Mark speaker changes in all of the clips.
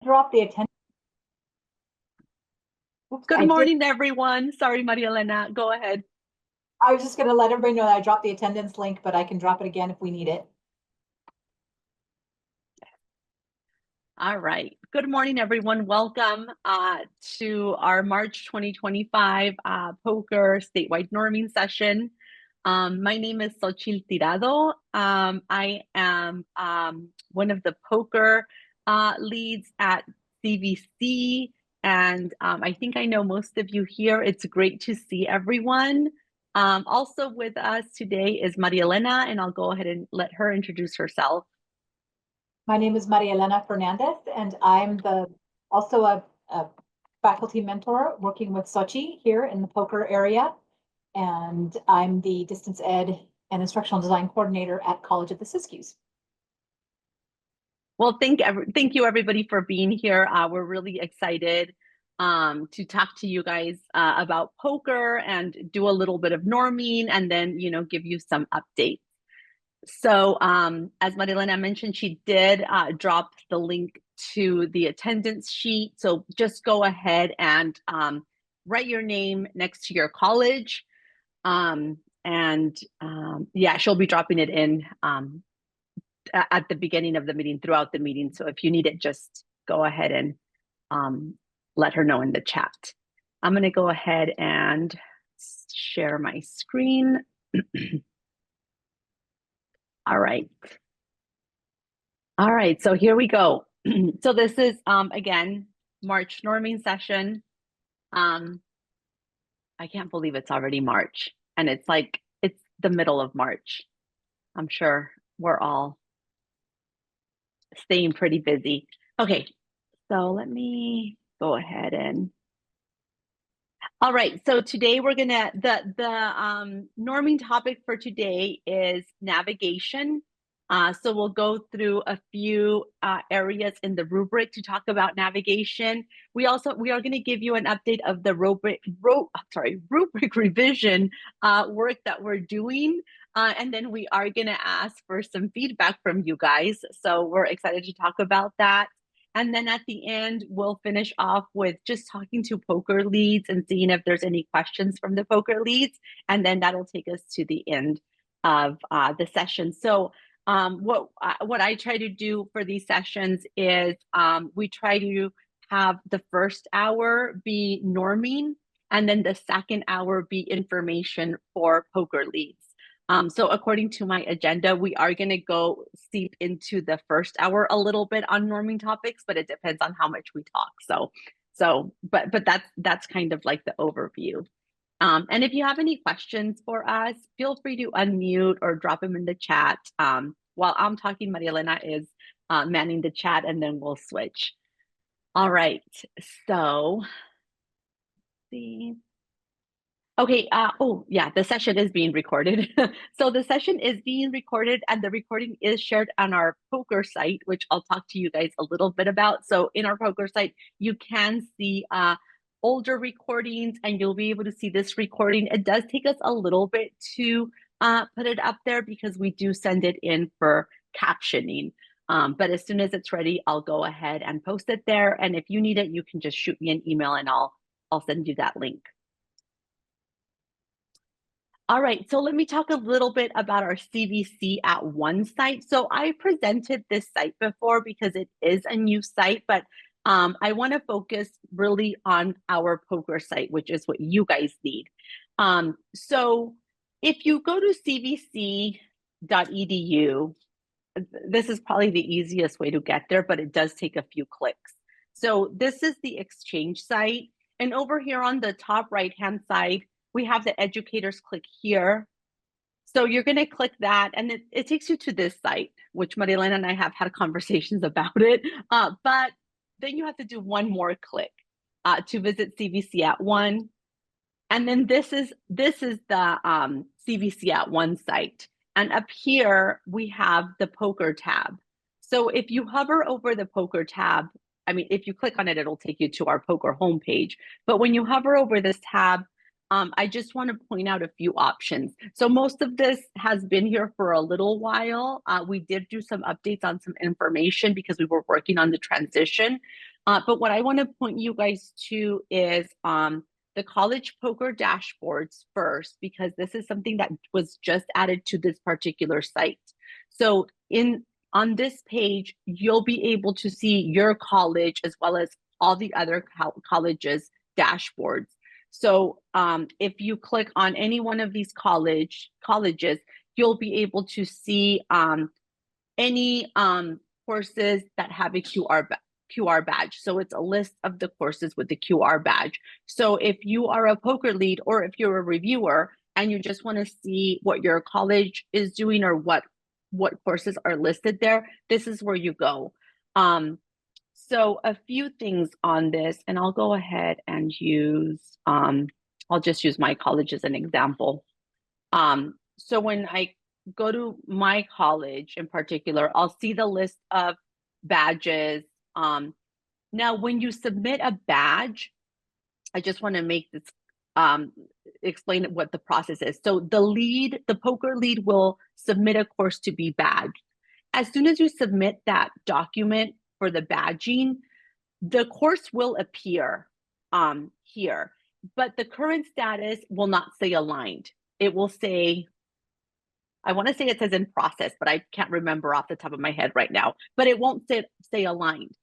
Speaker 1: Drop the attendance. Oops,
Speaker 2: Good
Speaker 1: I did.
Speaker 2: morning, everyone. Sorry, Maria Elena. Go ahead.
Speaker 1: I was just going to let everybody know that I dropped the attendance link, but I can drop it again if we need it.
Speaker 2: All right. Good morning, everyone. Welcome to our March 2025 POCR statewide norming session. My name is Xochitl Tirado. I am one of the POCR leads at CVC, and I think I know most of you here. It's great to see everyone. Also with us today is Maria Elena, and I'll go ahead and let her introduce herself.
Speaker 1: My name is Maria Elena Fernandez, and I'm also a faculty mentor working with Sochi here in the POCR area. And I'm the distance ed and instructional design coordinator at College of the Siskiyous.
Speaker 2: Well, thank you everybody for being here. We're really excited to talk to you guys about POCR and do a little bit of norming and then, give you some updates. So as Marilena mentioned, she did drop the link to the attendance sheet. So just go ahead and write your name next to your college. Yeah, she'll be dropping it in at the beginning of the meeting, throughout the meeting. So if you need it, just go ahead and let her know in the chat. I'm going to go ahead and share my screen. All right. All right, so here we go. So this is, again, March norming session. I can't believe it's already March, and it's the middle of March. I'm sure we're all staying pretty busy. Okay, so let me go ahead and. All right, so today we're gonna, the norming topic for today is navigation. So we'll go through a few areas in the rubric to talk about navigation. We are going to give you an update of the rubric revision work that we're doing. And then we are going to ask for some feedback from you guys. So we're excited to talk about that. And then at the end, we'll finish off with just talking to POCR leads and seeing if there's any questions from the POCR leads. And then that'll take us to the end of the session. So what I try to do for these sessions is we try to have the first hour be norming, and then the second hour be information for POCR leads. So according to my agenda, we are going to go steep into the first hour a little bit on norming topics, but it depends on how much we talk. But that's kind of like the overview. And if you have any questions for us, feel free to unmute or drop them in the chat. While I'm talking, Maria Elena is manning the chat, and then we'll switch. All right, so let's see. Okay, oh yeah, the session is being recorded. So the session is being recorded, and the recording is shared on our POCR site, which I'll talk to you guys a little bit about. So in our POCR site, you can see older recordings, and you'll be able to see this recording. It does take us a little bit to put it up there because we do send it in for captioning. But as soon as it's ready, I'll go ahead and post it there. And if you need it, you can just shoot me an email and I'll send you that link. All right, so let me talk a little bit about our CVC at One site. So I presented this site before because it is a new site, but I want to focus really on our POCR site, which is what you guys need. So if you go to cvc.edu, this is probably the easiest way to get there, but it does take a few clicks. So this is the Exchange site. And over here on the top right-hand side, we have the educators click here. So you're going to click that, and it takes you to this site, which Marilena and I have had conversations about it. But then you have to do one more click to visit CVC at One. And then this is the CVC at One site. And up here, we have the POCR tab. So if you hover over the POCR tab, I mean, if you click on it, it'll take you to our POCR homepage. But when you hover over this tab, I just want to point out a few options. So most of this has been here for a little while. We did do some updates on some information because we were working on the transition. But what I want to point you guys to is the college poker dashboards first, because this is something that was just added to this particular site. So on this page, you'll be able to see your college as well as all the other colleges dashboards. So if you click on any one of these colleges, you'll be able to see any courses that have a QR badge. So it's a list of the courses with the QR badge. So if you are a poker lead or if you're a reviewer and you just want to see what your college is doing or what courses are listed there, this is where you go. So a few things on this, and I'll go ahead and use, I'll just use my college as an example. So when I go to my college in particular, I'll see the list of badges. Now, when you submit a badge, I just want to make this explain what the process is. So the poker lead will submit a course to be badged. As soon as you submit that document for the badging, the course will appear here, but the current status will not say aligned. It will say, I want to say it says in process, but I can't remember off the top of my head right now, but it won't say aligned.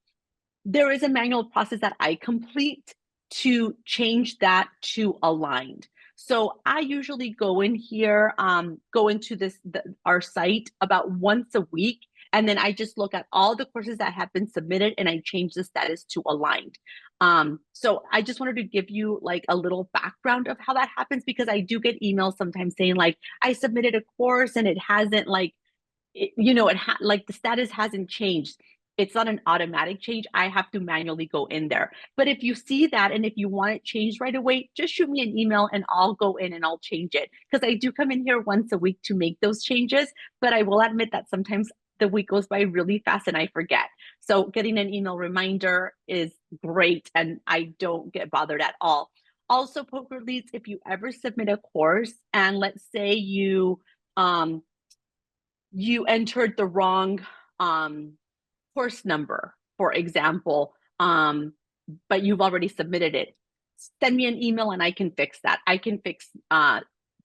Speaker 2: There is a manual process that I complete to change that to aligned. So I usually go in here, go into our site about once a week, and then I just look at all the courses that have been submitted and I change the status to aligned. So I just wanted to give you like a little background of how that happens, because I do get emails sometimes saying like, I submitted a course and it hasn't like, like the status hasn't changed. It's not an automatic change. I have to manually go in there. But if you see that and if you want it changed right away, just shoot me an email and I'll go in and I'll change it. Because I do come in here once a week to make those changes. But I will admit that sometimes the week goes by really fast and I forget. So getting an email reminder is great and I don't get bothered at all. Also, poker leads, if you ever submit a course and let's say you entered the wrong course number, for example, but you've already submitted it, send me an email and I can fix that. I can fix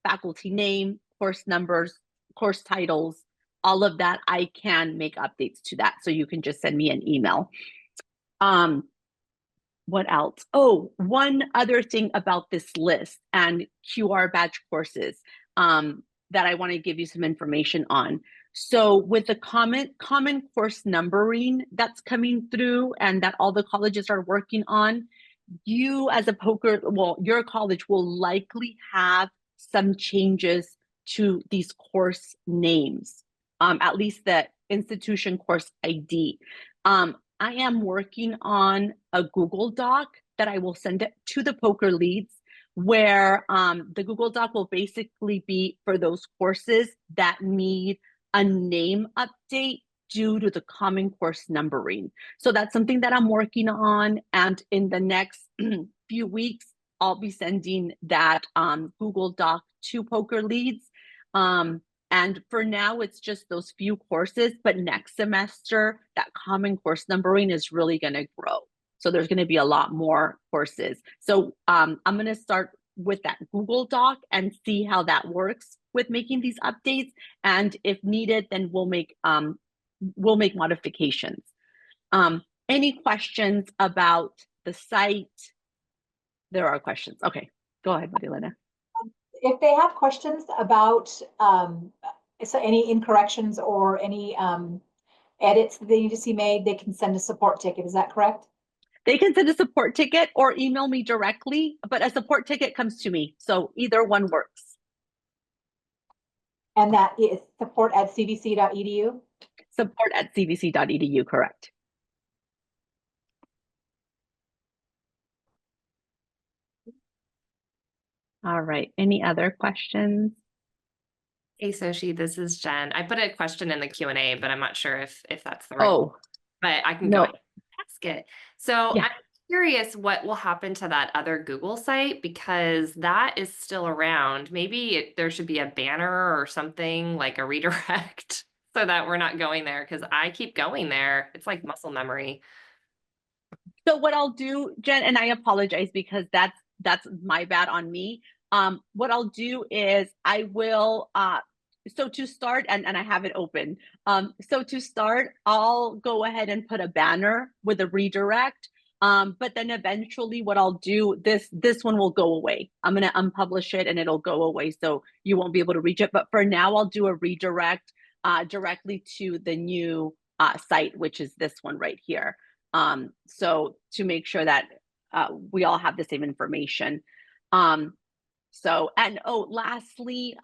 Speaker 2: faculty name, course numbers, course titles, all of that. I can make updates to that. So you can just send me an email. What else? Oh, one other thing about this list and QR badge courses that I want to give you some information on. So with the common course numbering that's coming through and that all the colleges are working on, you as a your college will likely have some changes to these course names, at least the institution course ID. I am working on a Google Doc that I will send it to the poker leads, where the Google Doc will basically be for those courses that need a name update due to the common course numbering. So that's something that I'm working on. And in the next few weeks, I'll be sending that Google Doc to poker leads. And for now, it's just those few courses, but next semester, that common course numbering is really going to grow. So there's going to be a lot more courses. So I'm going to start with that Google Doc and see how that works with making these updates. And if needed, then we'll make modifications. Any questions about the site? There are questions. Okay, go ahead, Marilena.
Speaker 1: If they have questions about so any incorrections or any edits that they need to see made, they can send a support ticket. Is that correct?
Speaker 2: They can send a support ticket or email me directly, but a support ticket comes to me. So either one works.
Speaker 1: And that is support@cvc.edu?
Speaker 2: Support@cvc.edu, correct. All right, any other questions?
Speaker 3: Hey, Soshi, this is Jen. I put a question in the Q&A, but I'm not sure if that's the right
Speaker 2: Oh,
Speaker 3: one, but I can
Speaker 2: no.
Speaker 3: go ahead and ask it. So
Speaker 2: Yeah.
Speaker 3: I'm curious what will happen to that other Google site, because that is still around. Maybe there should be a banner or something like a redirect so that we're not going there, because I keep going there. It's like muscle memory.
Speaker 2: So what I'll do, Jen, and I apologize because that's my bad on me. What I'll do is I will so to start, and I have it open. So to start, I'll go ahead and put a banner with a redirect. But then eventually what I'll do, this one will go away. I'm gonna unpublish it and it'll go away, so you won't be able to reach it. But for now, I'll do a redirect directly to the new site, which is this one right here. So to make sure that we all have the same information. So, and oh, lastly,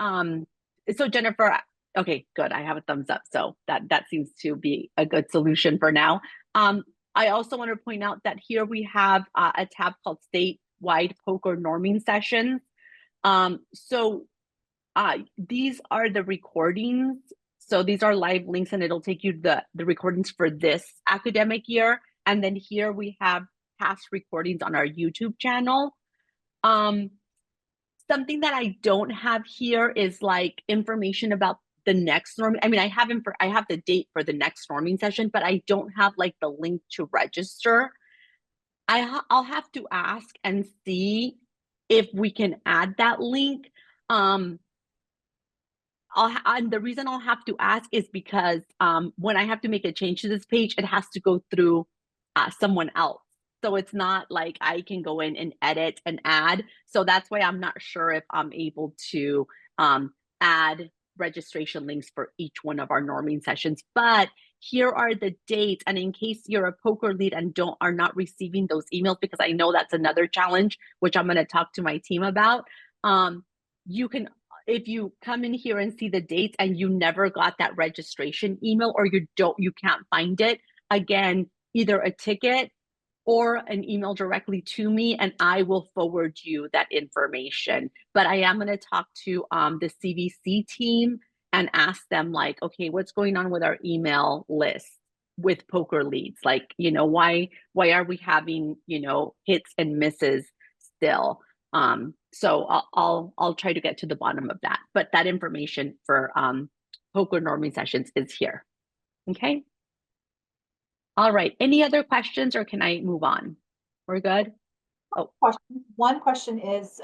Speaker 2: so Jennifer, okay, good. I have a thumbs up. So that seems to be a good solution for now. I also want to point out that here we have a tab called statewide POCR norming sessions. So these are the recordings. So these are live links and it'll take you the recordings for this academic year. And then here we have past recordings on our YouTube channel. Something that I don't have here is like information about the next norming. I mean, I have the date for the next norming session, but I don't have like the link to register. I'll have to ask and see if we can add that link. And the reason I'll have to ask is because when I have to make a change to this page, it has to go through someone else. So it's not like I can go in and edit and add. So that's why I'm not sure if I'm able to add registration links for each one of our norming sessions. But here are the dates. And in case you're a POCR lead and are not receiving those emails, because I know that's another challenge, which I'm going to talk to my team about. You can, if you come in here and see the dates and you never got that registration email, or you can't find it, again, either a ticket or an email directly to me and I will forward you that information. But I am going to talk to the CVC team and ask them like, okay, what's going on with our email list with POCR leads? Like, why are we having, hits and misses still? So I'll try to get to the bottom of that. But that information for POCR norming sessions is here. Okay. All right. Any other questions or can I move on? We're good? Oh,
Speaker 1: One question is,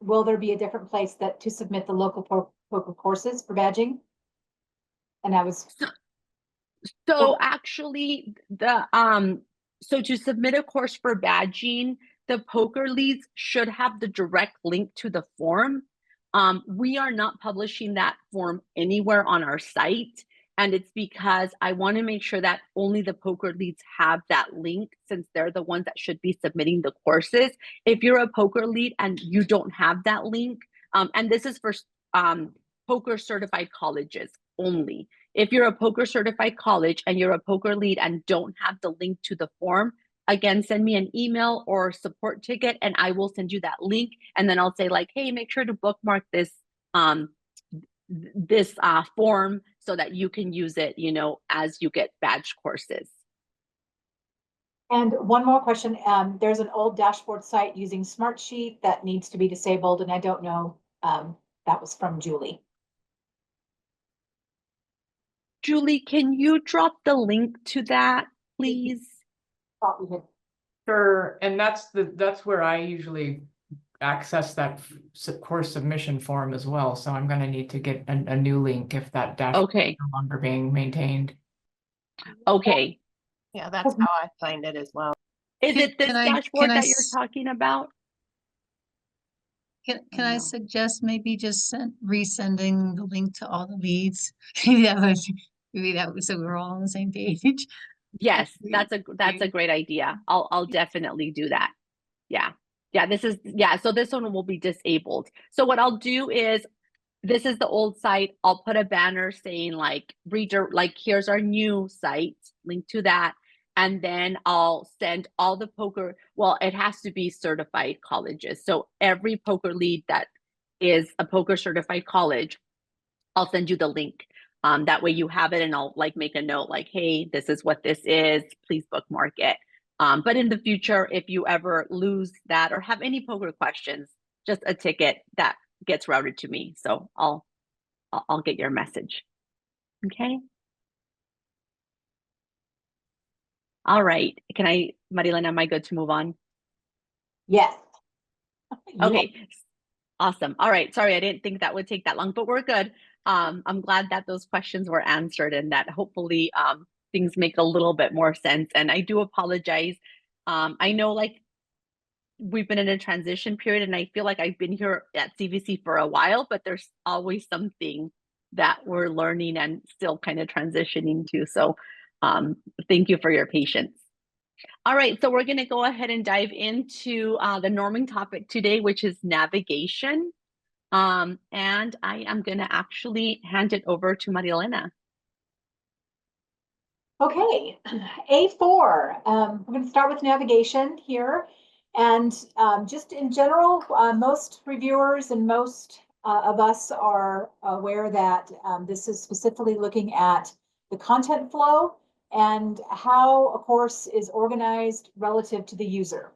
Speaker 1: will there be a different place to submit the local POCR courses for badging? And I was.
Speaker 2: So actually so to submit a course for badging, the POCR leads should have the direct link to the form. We are not publishing that form anywhere on our site. And it's because I want to make sure that only the POCR leads have that link, since they're the ones that should be submitting the courses. If you're a POCR lead and you don't have that link, and this is for POCR certified colleges only. If you're a POCR certified college and you're a POCR lead and don't have the link to the form, again, send me an email or support ticket and I will send you that link. And then I'll say like, hey, make sure to bookmark this form so that you can use it, as you get badge courses.
Speaker 1: And one more question. There's an old dashboard site using Smartsheet that needs to be disabled. And I don't know, that was from Julie.
Speaker 2: Julie, can you drop the link to that, please?
Speaker 4: Sure, and that's where I usually access that course submission form as well. So I'm going to need to get a new link if that dashboard is no longer being maintained.
Speaker 2: Okay.
Speaker 5: Yeah, that's how I find it as well.
Speaker 2: Is it this dashboard that you're talking about?
Speaker 6: Can I suggest maybe just resending the link to all the leads? maybe that was so we're all on the same page.
Speaker 2: Yes, that's a great idea. I'll definitely do that. Yeah. So this one will be disabled. So what I'll do is, this is the old site. I'll put a banner saying like here's our new site, link to that. And then I'll send all the POCR, well, it has to be certified colleges. So every POCR lead that is a POCR certified college, I'll send you the link. That way you have it and I'll like make a note like, hey, this is what this is, please bookmark it. But in the future, if you ever lose that or have any POCR questions, just a ticket that gets routed to me. So I'll get your message. Okay. All right. Marilena, am I good to move on?
Speaker 1: Yes.
Speaker 2: Okay. Awesome. All right. Sorry, I didn't think that would take that long, but we're good. I'm glad that those questions were answered and that hopefully things make a little bit more sense. And I do apologize. I know like we've been in a transition period and I feel like I've been here at CVC for a while, but there's always something that we're learning and still kind of transitioning to. So thank you for your patience. All right, so we're going to go ahead and dive into the norming topic today, which is navigation. And I am going to actually hand it over to Maria Elena.
Speaker 1: Okay, A4. We're going to start with navigation here. And just in general, most reviewers and most of us are aware that this is specifically looking at the content flow and how a course is organized relative to the user.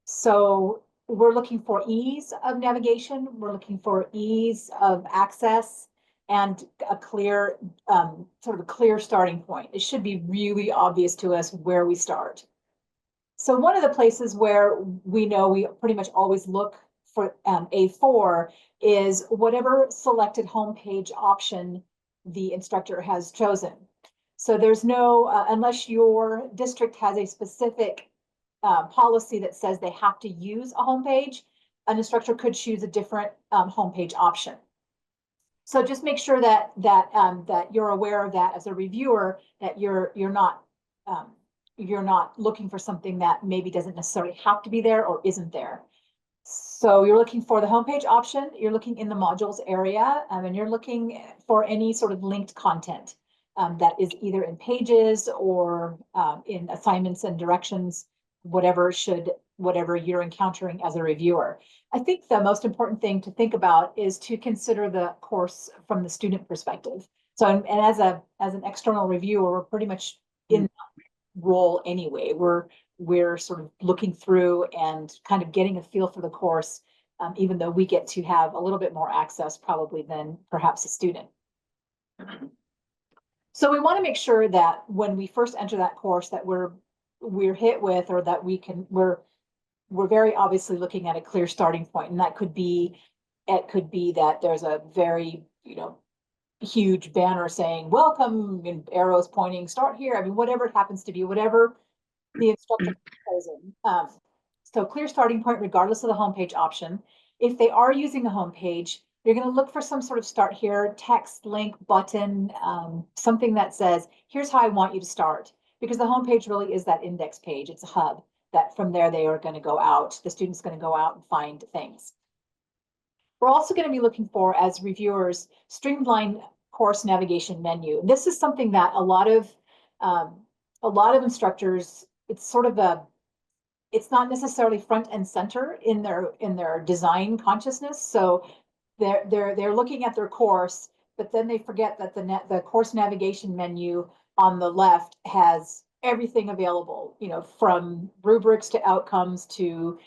Speaker 1: So we're looking for ease of navigation, we're looking for ease of access, and a clear, sort of a clear starting point. It should be really obvious to us where we start. So one of the places where we know we pretty much always look for A4 is whatever selected homepage option the instructor has chosen. So there's no, unless your district has a specific policy that says they have to use a homepage, an instructor could choose a different homepage option. So just make sure that you're aware of that as a reviewer, that you're not looking for something that maybe doesn't necessarily have to be there or isn't there. So you're looking for the homepage option, you're looking in the modules area, and you're looking for any sort of linked content that is either in pages or in assignments and directions, whatever you're encountering as a reviewer. I think the most important thing to think about is to consider the course from the student perspective. So, and as an external reviewer, we're pretty much in that role anyway. We're sort of looking through and kind of getting a feel for the course, even though we get to have a little bit more access probably than perhaps a student. So we want to make sure that when we first enter that course that we're hit with, or that we're very obviously looking at a clear starting point. And that could be, it could be that there's a very, huge banner saying, welcome, and arrows pointing, start here. I mean, whatever it happens to be, whatever the instructor chosen. So clear starting point, regardless of the homepage option. If they are using a homepage, you're going to look for some sort of start here, text, link, button, something that says, here's how I want you to start. Because the homepage really is that index page. It's a hub that from there they are going to go out. The student's going to go out and find things. We're also going to be looking for, as reviewers, streamlined course navigation menu. This is something that a lot of instructors, it's sort of it's not necessarily front and center in their design consciousness. So they're looking at their course, but then they forget that the course navigation menu on the left has everything available, from rubrics to outcomes to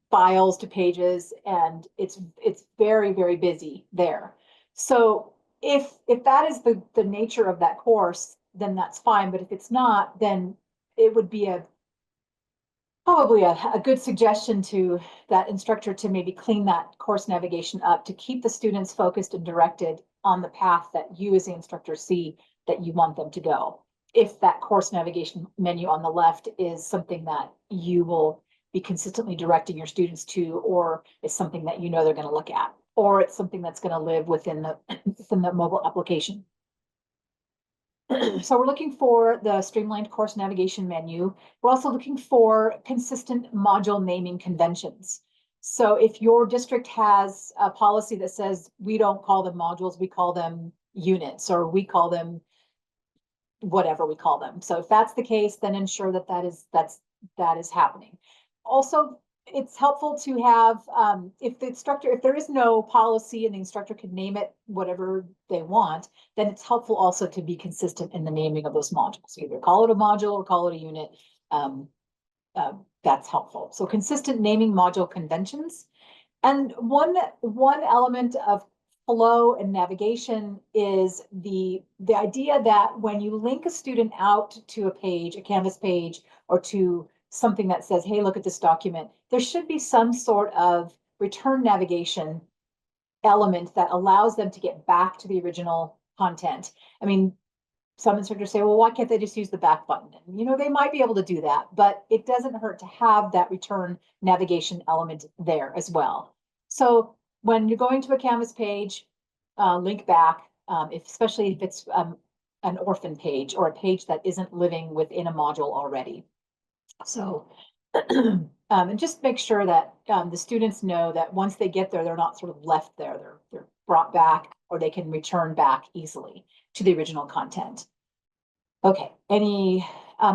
Speaker 1: files to pages, and it's very, very busy there. So if that is the nature of that course, then that's fine. But if it's not, then it would be probably a good suggestion to that instructor to maybe clean that course navigation up to keep the students focused and directed on the path that you as the instructor see that you want them to go. If that course navigation menu on the left is something that you will be consistently directing your students to, or is something that they're going to look at, or it's something that's going to live within the mobile application. So we're looking for the streamlined course navigation menu. We're also looking for consistent module naming conventions. So if your district has a policy that says we don't call them modules, we call them units, or we call them whatever we call them. So if that's the case, then ensure that that is happening. Also, it's helpful to have, if there is no policy and the instructor can name it whatever they want, then it's helpful also to be consistent in the naming of those modules. Either call it a module or call it a unit. That's helpful. So consistent naming module conventions. And one element of flow and navigation is the idea that when you link a student out to a page, a Canvas page, or to something that says, hey, look at this document, there should be some sort of return navigation element that allows them to get back to the original content. I mean, some instructors say, well, why can't they just use the back button? And, you know, they might be able to do that, but it doesn't hurt to have that return navigation element there as well. So when you're going to a Canvas page, link back, especially if it's an orphan page or a page that isn't living within a module already. So, and just make sure that the students know that once they get there, they're not sort of left there. They're brought back, or they can return back easily to the original content. Okay, any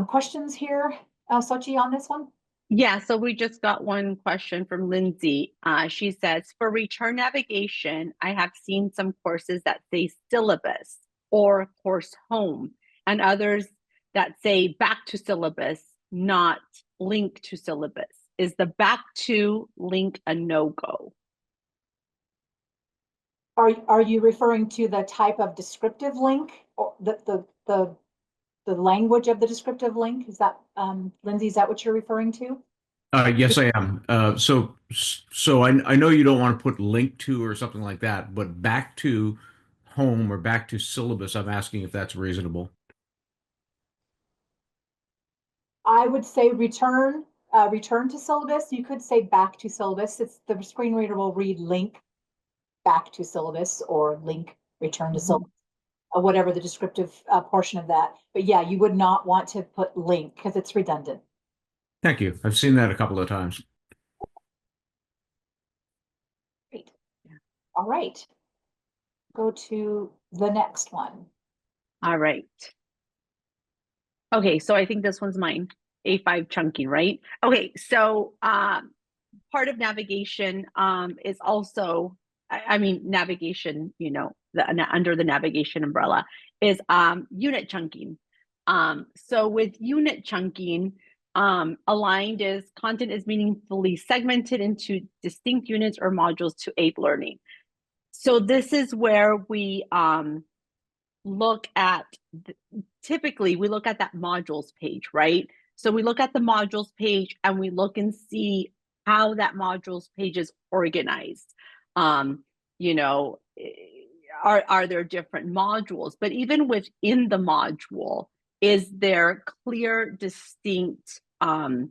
Speaker 1: questions here, Sochi, on this one?
Speaker 2: Yeah, so we just got one question from Lindsay. She says, for return navigation, I have seen some courses that say syllabus or course home, and others that say back to syllabus, not link to syllabus. Is the back to link a no-go?
Speaker 1: Are you referring to the type of descriptive link, or the language of the descriptive link? Is that Lindsay, is that what you're referring to?
Speaker 7: Yes, I am. So I know you don't want to put link to or something like that, but back to home or back to syllabus, I'm asking if that's reasonable.
Speaker 1: I would say return to syllabus. You could say back to syllabus. It's the screen reader will read link back to syllabus or link return to syllabus, whatever the descriptive portion of that. But yeah, you would not want to put link because it's redundant.
Speaker 7: Thank you. I've seen that a couple of times.
Speaker 1: Great. All right. Go to the next one.
Speaker 2: All right. Okay, so I think this one's mine. A5 chunking, right? Okay, so part of navigation is also, I mean, navigation, you know, under the navigation umbrella is unit chunking. So with unit chunking, aligned is content is meaningfully segmented into distinct units or modules to aid learning. So this is where we look at, typically we look at that modules page, right? So we look at the modules page and we look and see how that modules page is organized. You know, are there different modules? But even within the module, is there clear, distinct, a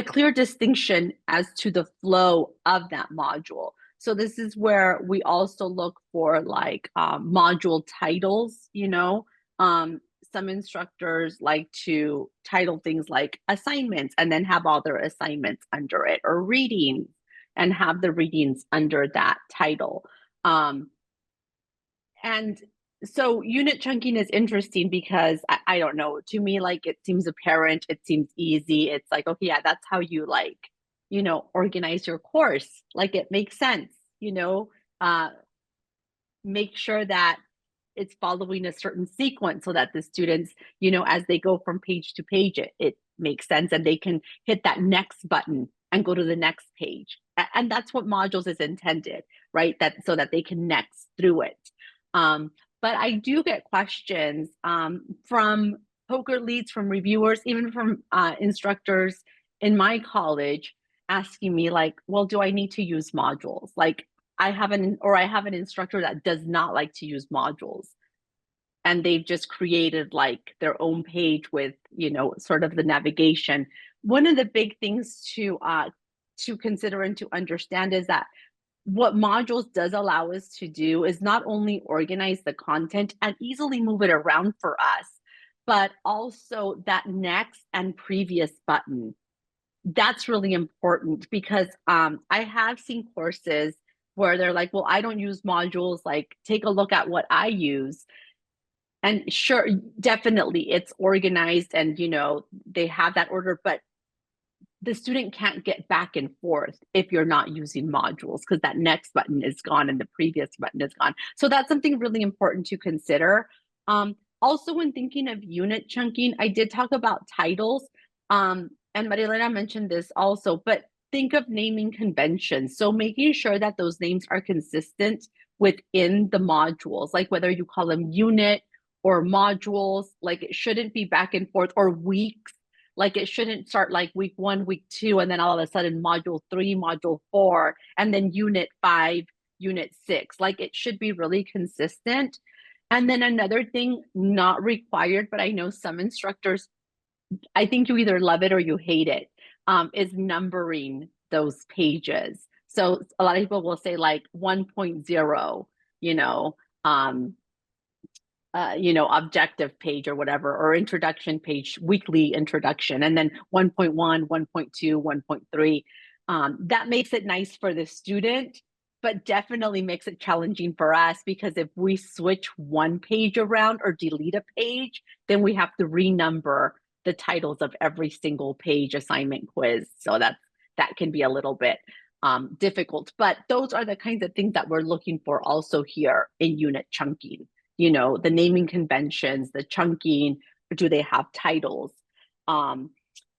Speaker 2: clear distinction as to the flow of that module? So this is where we also look for like module titles, you know. Some instructors like to title things like assignments and then have all their assignments under it, or readings and have the readings under that title. And so unit chunking is interesting because I don't know, to me, like it seems apparent, it seems easy. It's like, okay, yeah, that's how you like, you know, organize your course. Like it makes sense, you know, make sure that it's following a certain sequence so that the students, you know, as they go from page to page, it makes sense and they can hit that next button and go to the next page. And that's what modules is intended, right? That so that they can next through it. But I do get questions from POCR leads, from reviewers, even from instructors in my college asking me like, well, do I need to use modules? Like I have an instructor that does not like to use modules. And they've just created like their own page with, you know, sort of the navigation. One of the big things to consider and to understand is that what modules does allow us to do is not only organize the content and easily move it around for us, but also that next and previous button. That's really important because I have seen courses where they're like, well, I don't use modules, like take a look at what I use. And sure, definitely it's organized and, you know, they have that order, but the student can't get back and forth if you're not using modules because that next button is gone and the previous button is gone. So that's something really important to consider. Also, when thinking of unit chunking, I did talk about titles, and Marilena mentioned this also, but think of naming conventions. So making sure that those names are consistent within the modules, like whether you call them unit or modules, like it shouldn't be back and forth, or weeks. Like it shouldn't start like week 1, week 2, and then all of a sudden module 3, module 4, and then unit 5, unit 6. Like it should be really consistent. And then another thing, not required, but I know some instructors, I think you either love it or you hate it, is numbering those pages. So a lot of people will say like 1.0, objective page or whatever, or introduction page, weekly introduction, and then 1.1, 1.2, 1.3. That makes it nice for the student, but definitely makes it challenging for us, because if we switch one page around or delete a page, then we have to renumber the titles of every single page assignment quiz. So that can be a little bit difficult, but those are the kinds of things that we're looking for also here in unit chunking. The naming conventions, the chunking, do they have titles? And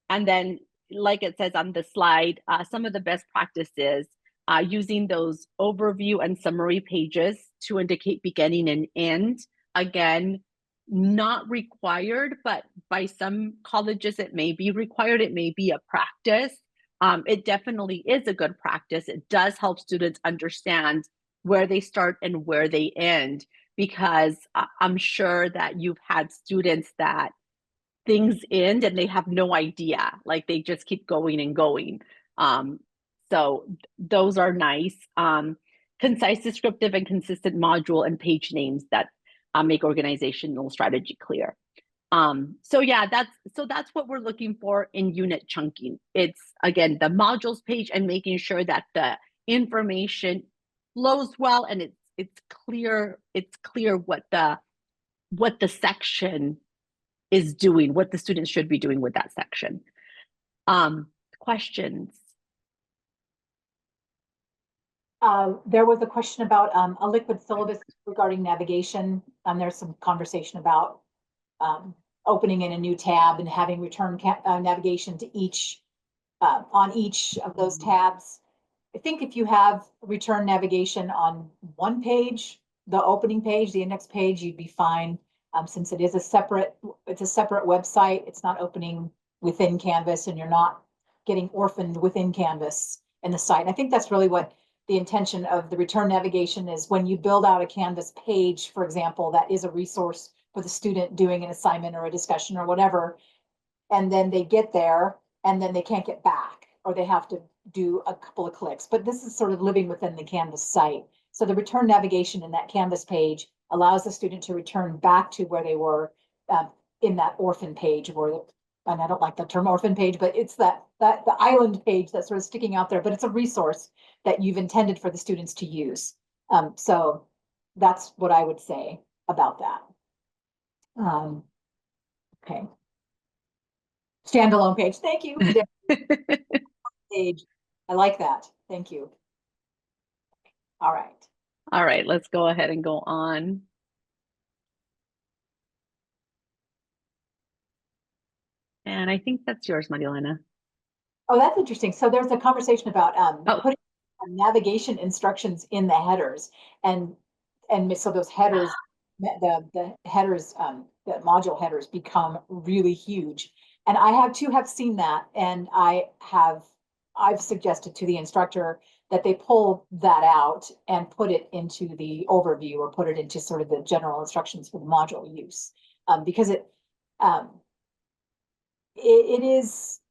Speaker 2: then, like it says on the slide, some of the best practices, using those overview and summary pages to indicate beginning and end. Again, not required, but by some colleges it may be required. It may be a practice. It definitely is a good practice. It does help students understand where they start and where they end, because I'm sure that you've had students that things end and they have no idea, like they just keep going and going. So those are nice. Concise, descriptive, and consistent module and page names that make organizational strategy clear. So yeah, that's what we're looking for in unit chunking. It's, again, the modules page and making sure that the information flows well and it's clear what the section is doing, what the students should be doing with that section. Questions?
Speaker 1: There was a question about a liquid syllabus regarding navigation. There's some conversation about opening in a new tab and having return navigation to each on each of those tabs. I think if you have return navigation on one page, the opening page, the index page, you'd be fine. Since it's a separate website, it's not opening within Canvas, and you're not getting orphaned within Canvas in the site. And I think that's really what the intention of the return navigation is. When you build out a Canvas page, for example, that is a resource for the student doing an assignment or a discussion or whatever, and then they get there and then they can't get back, or they have to do a couple of clicks. But this is sort of living within the Canvas site. So the return navigation in that Canvas page allows the student to return back to where they were in that orphan page, and I don't like the term orphan page, but it's the island page that's sort of sticking out there, but it's a resource that you've intended for the students to use. So that's what I would say about that. Okay. Standalone page. Thank you. Page. I like that. Thank you. All right.
Speaker 2: All right, let's go ahead and go on. And I think that's yours, Marielena.
Speaker 1: Oh, that's interesting. So there's a conversation about putting navigation instructions in the headers, and so those headers, the headers, the module headers become really huge. And I have seen that, and I've suggested to the instructor that they pull that out and put it into the overview, or put it into sort of the general instructions for the module use, because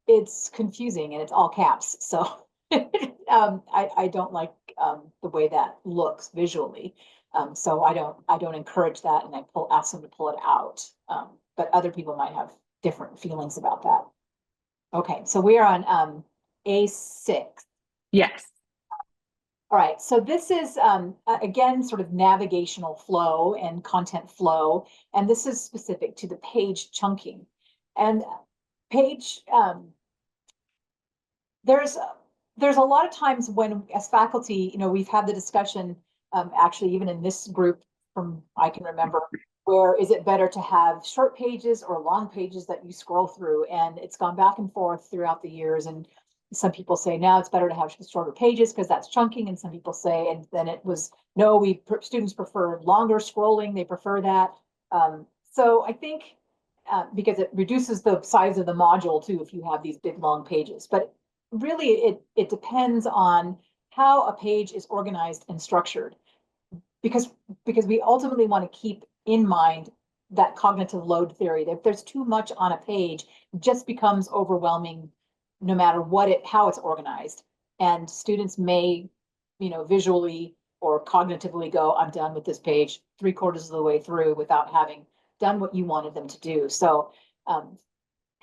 Speaker 1: it's confusing and it's all caps. So I don't like the way that looks visually. So I don't encourage that, and I ask them to pull it out. But other people might have different feelings about that. Okay, so we are on A6.
Speaker 2: Yes.
Speaker 1: All right, so this is, again, sort of navigational flow and content flow, and this is specific to the page chunking. And page, there's a lot of times when, as faculty, we've had the discussion, actually, even in this group from I can remember, where is it better to have short pages or long pages that you scroll through? And it's gone back and forth throughout the years. And some people say now it's better to have shorter pages because that's chunking, and some people say, and then it was, no, students prefer longer scrolling, they prefer that. So I think because it reduces the size of the module too if you have these big long pages, but really it depends on how a page is organized and structured, because we ultimately want to keep in mind that cognitive load theory, that if there's too much on a page, it just becomes overwhelming no matter how it's organized. And students may, visually or cognitively go, I'm done with this page 3/4 of the way through without having done what you wanted them to do. So I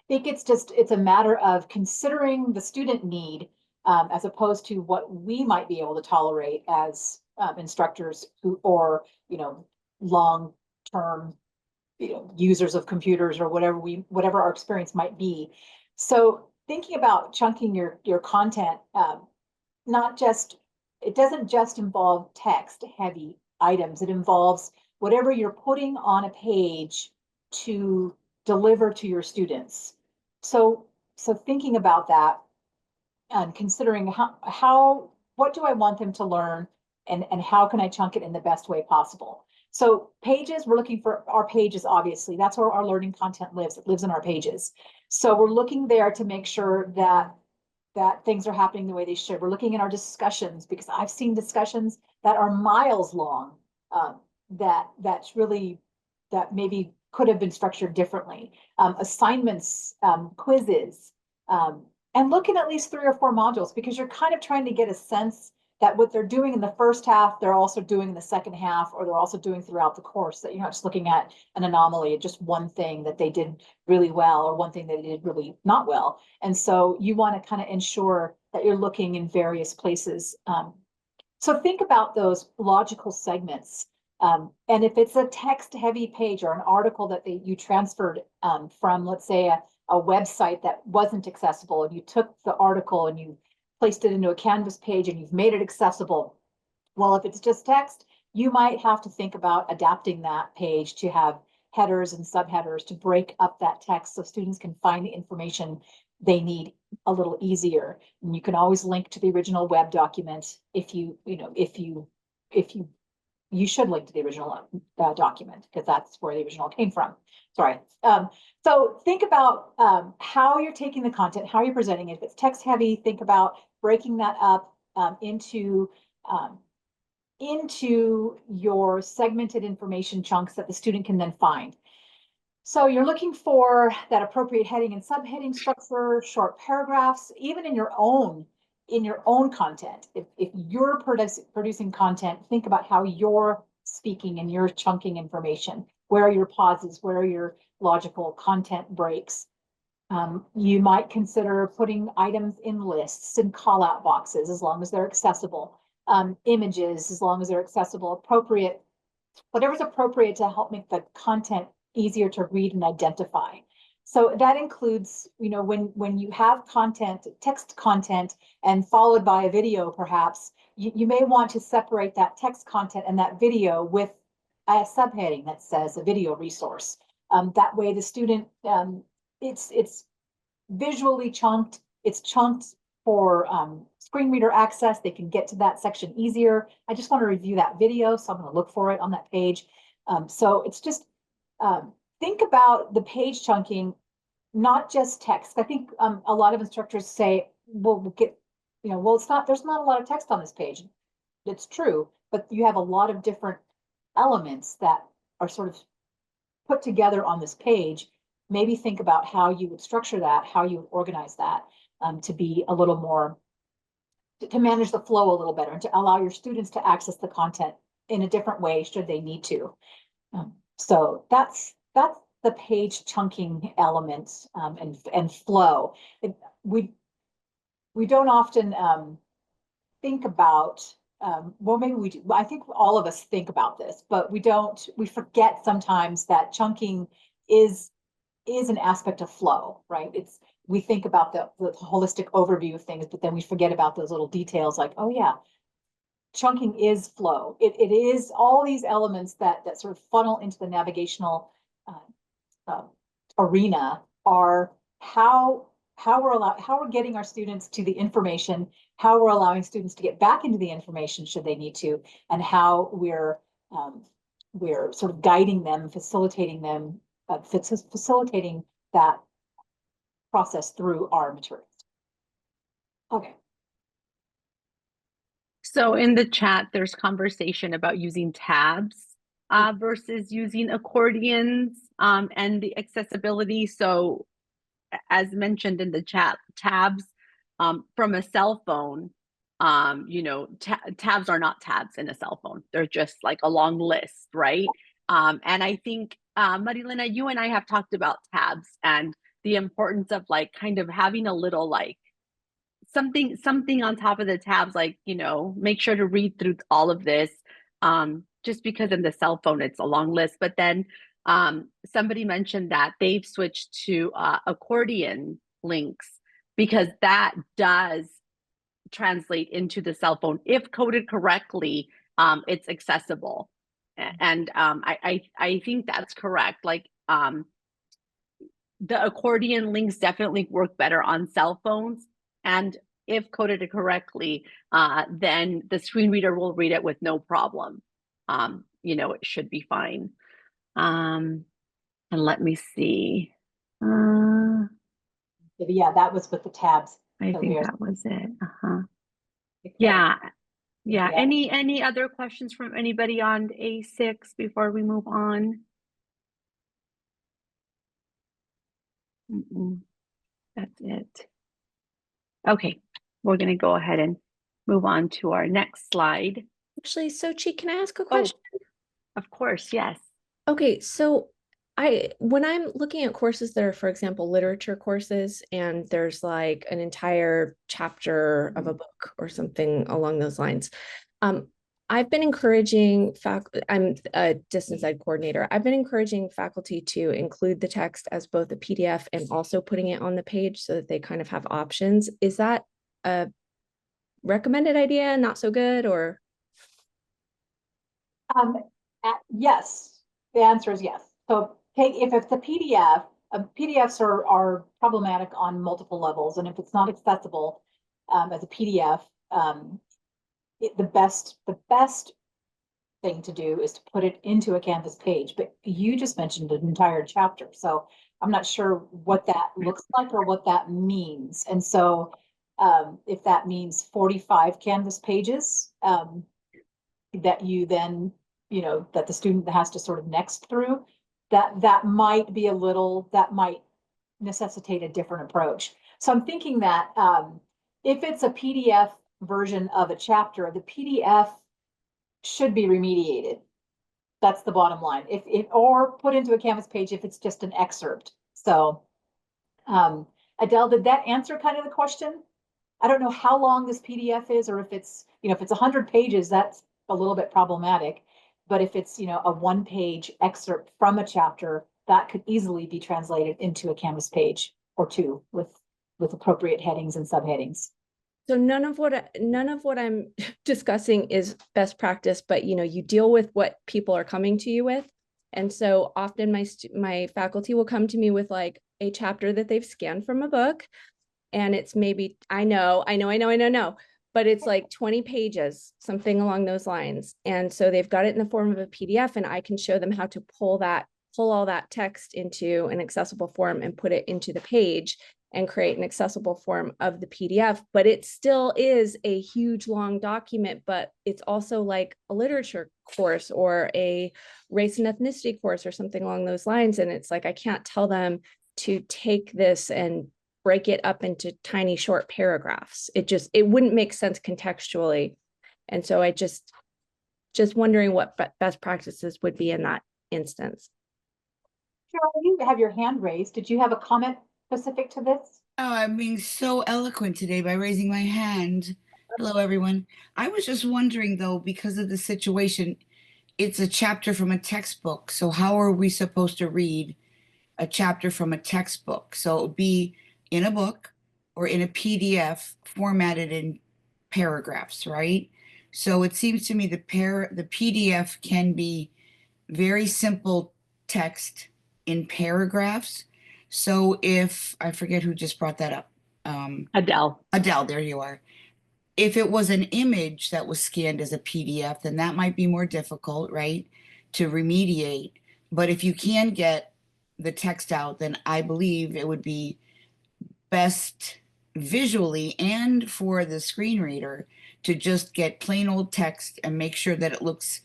Speaker 1: think it's a matter of considering the student need as opposed to what we might be able to tolerate as instructors or long-term users of computers or whatever our experience might be. So thinking about chunking your content, it doesn't just involve text heavy items. It involves whatever you're putting on a page to deliver to your students. So thinking about that and considering what do I want them to learn, and how can I chunk it in the best way possible. So pages, we're looking for our pages, obviously. That's where our learning content lives. It lives in our pages. So we're looking there to make sure that things are happening the way they should. We're looking at our discussions, because I've seen discussions that are miles long, that maybe could have been structured differently. Assignments, quizzes, and look at least 3 or 4 modules, because you're kind of trying to get a sense that what they're doing in the first half, they're also doing in the second half, or they're also doing throughout the course, that you're not just looking at an anomaly, just one thing that they did really well or one thing that they did really not well. And so you want to kind of ensure that you're looking in various places. So think about those logical segments. And if it's a text heavy page or an article that you transferred from, let's say, a website that wasn't accessible, and you took the article and you placed it into a Canvas page and you've made it accessible. Well, if it's just text, you might have to think about adapting that page to have headers and subheaders to break up that text so students can find the information they need a little easier. And you can always link to the original web document if you should link to the original document, because that's where the original came from. Sorry. So think about how you're taking the content, how you're presenting it. If it's text heavy, think about breaking that up into your segmented information chunks that the student can then find. So you're looking for that appropriate heading and subheading structure, short paragraphs, even in your own content. If you're producing content, think about how you're speaking and you're chunking information. Where are your pauses? Where are your logical content breaks? You might consider putting items in lists and call out boxes, as long as they're accessible. Images, as long as they're accessible, whatever's appropriate to help make the content easier to read and identify. So that includes, when you have text content and followed by a video, perhaps, you may want to separate that text content and that video with a subheading that says a video resource. That way the student, it's visually chunked, it's chunked for screen reader access. They can get to that section easier. I just want to review that video, so I'm going to look for it on that page. So it's just, think about the page chunking, not just text. I think a lot of instructors say, well, there's not a lot of text on this page. It's true, but you have a lot of different elements that are sort of put together on this page. Maybe think about how you would structure that, how you would organize that, to be a little more, to manage the flow a little better, and to allow your students to access the content in a different way should they need to. So that's the page chunking elements and flow. We don't often think about, well, maybe we do. I think all of us think about this, but we forget sometimes that chunking is an aspect of flow, right? We think about the holistic overview of things, but then we forget about those little details, like, oh yeah, chunking is flow. It is all these elements that sort of funnel into the navigational arena are how how we're getting our students to the information, how we're allowing students to get back into the information should they need to, and how we're sort of guiding them, facilitating that process through our materials. Okay.
Speaker 2: So in the chat, there's conversation about using tabs versus using accordions and the accessibility. So as mentioned in the chat, tabs from a cell phone, you know, tabs are not tabs in a cell phone. They're just like a long list, right? And I think, Marilena, you and I have talked about tabs and the importance of like kind of having a little like something on top of the tabs, like, you know, make sure to read through all of this, just because in the cell phone it's a long list. But then somebody mentioned that they've switched to accordion links because that does translate into the cell phone if coded correctly. It's accessible, and I think that's correct. Like the accordion links definitely work better on cell phones, and if coded correctly, then the screen reader will read it with no problem. You know, it should be fine. And let me see.
Speaker 1: Yeah, that was with the tabs.
Speaker 2: I
Speaker 1: So
Speaker 2: think that was it. Yeah.
Speaker 1: Yeah.
Speaker 2: Any other questions from anybody on A6 before we move on? That's it. Okay, we're going to go ahead and move on to our next slide.
Speaker 8: Actually, Sochi, can I ask a question?
Speaker 2: Of course, yes.
Speaker 8: Okay, so when I'm looking at courses that are, for example, literature courses, and there's like an entire chapter of a book or something along those lines, I've been encouraging I'm a distance ed coordinator. I've been encouraging faculty to include the text as both a PDF and also putting it on the page so that they kind of have options. Is that a recommended idea? Not so good, or?
Speaker 1: Yes, the answer is yes. So if it's a PDF, PDFs are problematic on multiple levels, and if it's not accessible as a PDF, the best thing to do is to put it into a Canvas page. But you just mentioned an entire chapter, so I'm not sure what that looks like or what that means. And so if that means 45 Canvas pages that you then, you know, that the student has to sort of next through, that might be that might necessitate a different approach. So I'm thinking that if it's a PDF version of a chapter, the PDF should be remediated. That's the bottom line. Or put into a Canvas page if it's just an excerpt. So Adele, did that answer kind of the question? I don't know how long this PDF is, or if it's, you know, if it's 100 pages, that's a little bit problematic. But if it's, you know, a 1-page excerpt from a chapter, that could easily be translated into a Canvas page or two with appropriate headings and subheadings.
Speaker 8: So none of what I'm discussing is best practice, but you know, you deal with what people are coming to you with. And so often my faculty will come to me with like a chapter that they've scanned from a book, and it's maybe, I know, but it's like 20 pages, something along those lines. And so they've got it in the form of a PDF, and I can show them how to pull all that text into an accessible form and put it into the page and create an accessible form of the PDF. But it still is a huge, long document, but it's also like a literature course or a race and ethnicity course or something along those lines. And it's like, I can't tell them to take this and break it up into tiny short paragraphs. It wouldn't make sense contextually. And so I just wondering what best practices would be in that instance.
Speaker 1: Cheryl, you have your hand raised. Did you have a comment specific to this?
Speaker 9: Oh, I'm being so eloquent today by raising my hand. Hello, everyone. I was just wondering, though, because of the situation, it's a chapter from a textbook. So how are we supposed to read a chapter from a textbook? So it would be in a book or in a PDF formatted in paragraphs, right? So it seems to me the PDF can be very simple text in paragraphs. So if I forget who just brought that up,
Speaker 2: Adele.
Speaker 9: Adele, there you are. If it was an image that was scanned as a PDF, then that might be more difficult, right, to remediate. But if you can get the text out, then I believe it would be best visually and for the screen reader to just get plain old text and make sure that it looks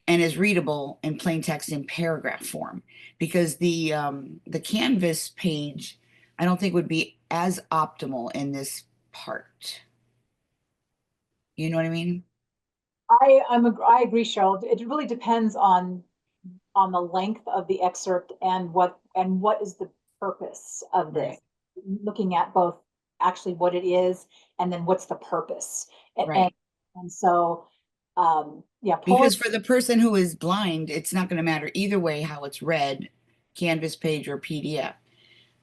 Speaker 9: and is readable in plain text in paragraph form, because the Canvas page I don't think would be as optimal in this part. You know what I mean?
Speaker 1: I agree, Cheryl. It really depends on the length of the excerpt and what is the purpose of this.
Speaker 9: Right.
Speaker 1: Looking at both actually what it is and then what's the purpose.
Speaker 9: Right.
Speaker 1: And so yeah,
Speaker 9: Because for the person who is blind, it's not going to matter either way how it's read, Canvas page or PDF.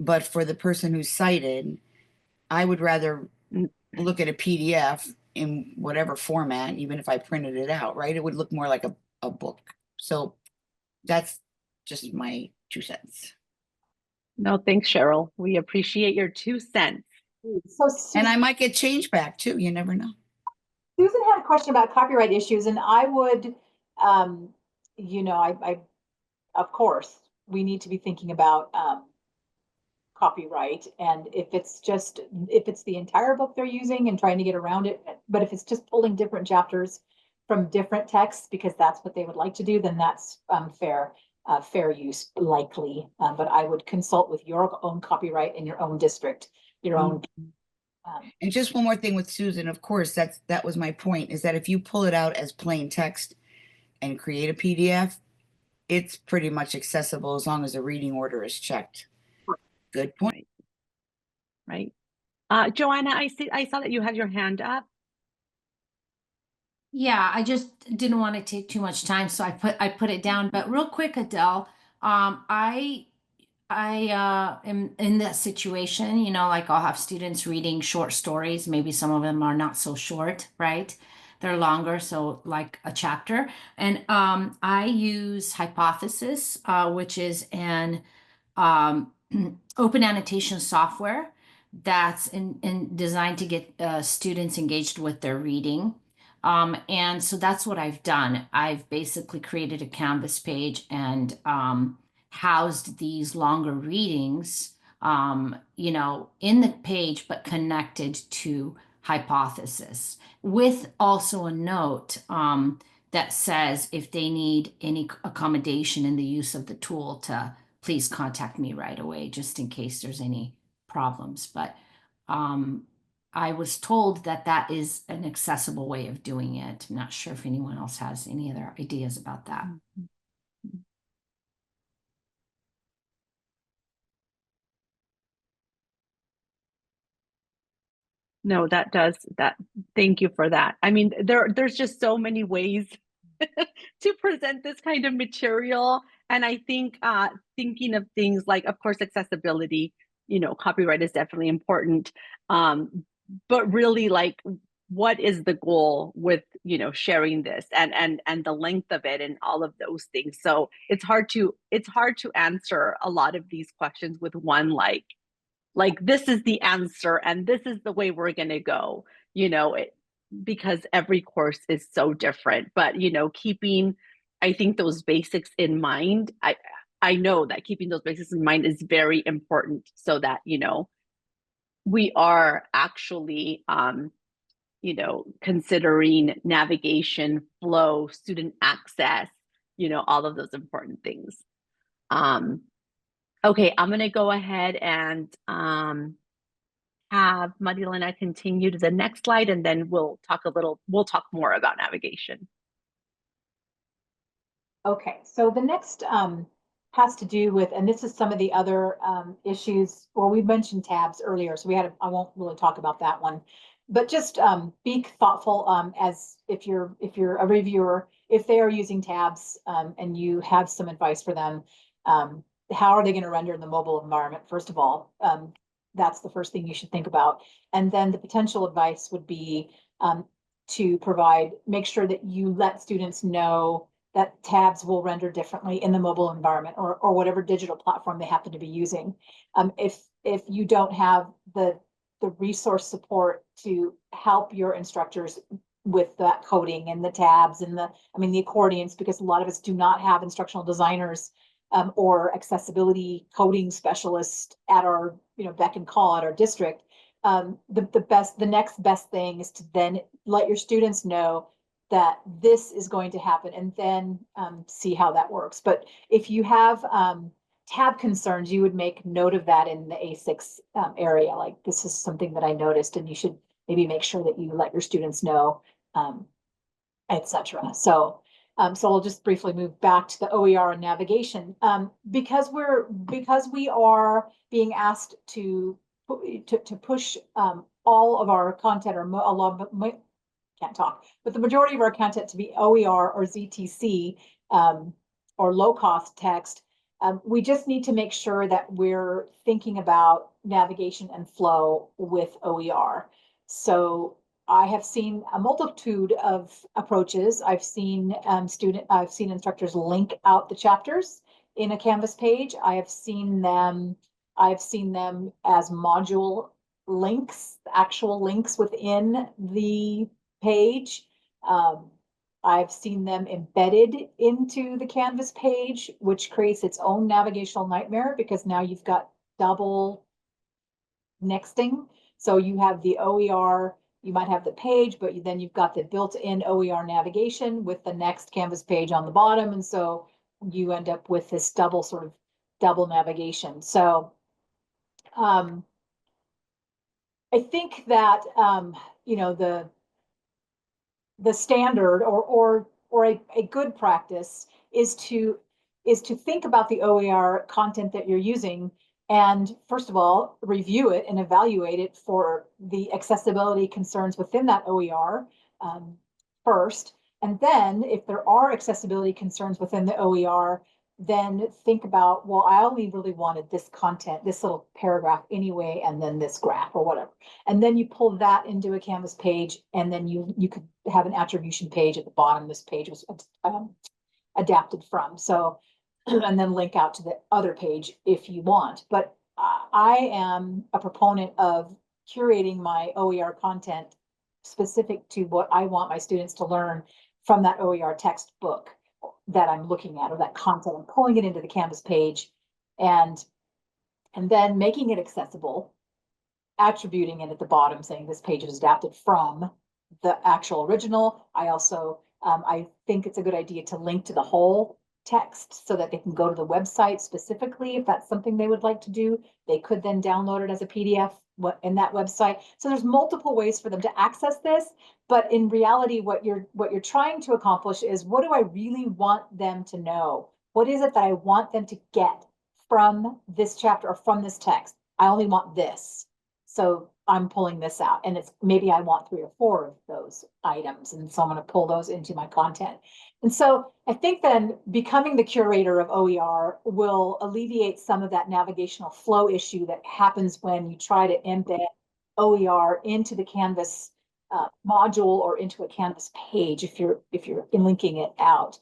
Speaker 9: But for the person who's sighted, I would rather look at a PDF in whatever format, even if I printed it out, right? It would look more like a book. So that's just my 2 cents.
Speaker 2: No, thanks, Cheryl. We appreciate your 2 cents.
Speaker 1: So
Speaker 9: And I might get change back too. You never know.
Speaker 1: Susan had a question about copyright issues, and I would, you know, I of course, we need to be thinking about copyright, and if it's the entire book they're using and trying to get around it, but if it's just pulling different chapters from different texts because that's what they would like to do, then that's fair use likely. But I would consult with your own copyright in your own district, your own.
Speaker 9: And just one more thing with Susan, of course, that was my point, is that if you pull it out as plain text and create a PDF, it's pretty much accessible as long as the reading order is checked. Good point.
Speaker 2: Right. Joanna, I saw that you had your hand up.
Speaker 10: Yeah, I just didn't want to take too much time, so I put it down. But real quick, Adele, I am in that situation, you know, like I'll have students reading short stories. Maybe some of them are not so short, right? They're longer, so like a chapter. And I use Hypothesis, which is an open annotation software that's designed to get students engaged with their reading. And so that's what I've done. I've basically created a Canvas page and housed these longer readings, you know, in the page, but connected to Hypothesis, with also a note that says if they need any accommodation in the use of the tool to please contact me right away, just in case there's any problems. But I was told that that is an accessible way of doing it. I'm not sure if anyone else has any other ideas about that.
Speaker 2: No, that. Thank you for that. I mean, there's just so many ways to present this kind of material. And I think thinking of things like, of course, accessibility, you know, copyright is definitely important. But really, like, what is the goal with, you know, sharing this and the length of it and all of those things. So it's hard to answer a lot of these questions with one like this is the answer and this is the way we're going to go, you know, because every course is so different. But, you know, keeping, I think, those basics in mind, I know that keeping those basics in mind is very important, so that, you know, we are actually you know, considering navigation, flow, student access, you know, all of those important things. Okay, I'm going to go ahead and have Marilena continue to the next slide, and then we'll talk more about navigation.
Speaker 1: Okay, so the next has to do with, and this is some of the other issues. Well, we mentioned tabs earlier, so I won't really talk about that one, but just be thoughtful as if you're a reviewer, if they are using tabs and you have some advice for them, how are they going to render in the mobile environment? First of all, that's the first thing you should think about. And then the potential advice would be to make sure that you let students know that tabs will render differently in the mobile environment or whatever digital platform they happen to be using. If you don't have the resource support to help your instructors with that coding and the tabs and the accordions, because a lot of us do not have instructional designers or accessibility coding specialists at our, beck and call at our district. The next best thing is to then let your students know that this is going to happen, and then see how that works. But if you have tab concerns, you would make note of that in the A6 area. Like, this is something that I noticed, and you should maybe make sure that you let your students know, etc. So we'll just briefly move back to the OER and navigation. Because we are being asked to push all of our content, or a lot of, can't talk, but the majority of our content to be OER or ZTC, or low cost text. We just need to make sure that we're thinking about navigation and flow with OER. So I have seen a multitude of approaches. I've seen instructors link out the chapters in a Canvas page. I've seen them as module links, actual links within the page. I've seen them embedded into the Canvas page, which creates its own navigational nightmare, because now you've got double nexting. So you have the OER, you might have the page, but then you've got the built-in OER navigation with the next Canvas page on the bottom. And so you end up with this double navigation. So I think that, the standard or a good practice is to think about the OER content that you're using, and first of all, review it and evaluate it for the accessibility concerns within that OER first. And then if there are accessibility concerns within the OER, then think about, well, I only really wanted this content, this little paragraph anyway, and then this graph or whatever. And then you pull that into a Canvas page, and then you could have an attribution page at the bottom. This page was adapted from. So, and then link out to the other page if you want. But I am a proponent of curating my OER content specific to what I want my students to learn from that OER textbook that I'm looking at, or that content. I'm pulling it into the Canvas page and then making it accessible, attributing it at the bottom, saying this page is adapted from the actual original. I also, I think it's a good idea to link to the whole text so that they can go to the website specifically. If that's something they would like to do, they could then download it as a PDF in that website. So there's multiple ways for them to access this, but in reality, what you're trying to accomplish is, what do I really want them to know? What is it that I want them to get from this chapter or from this text? I only want this. So I'm pulling this out, and it's maybe I want 3 or 4 of those items. And so I'm going to pull those into my content. And so I think then becoming the curator of OER will alleviate some of that navigational flow issue that happens when you try to embed OER into the Canvas module or into a Canvas page if you're linking it out.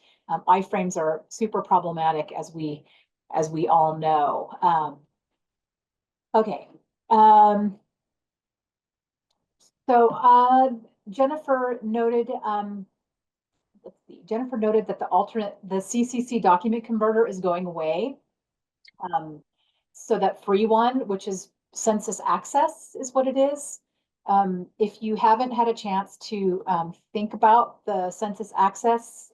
Speaker 1: Iframes are super problematic, as we all know. Okay. So Jennifer noted, let's see, Jennifer noted that the CCC document converter is going away. So that free one, which is Census Access, is what it is. If you haven't had a chance to think about the Census Access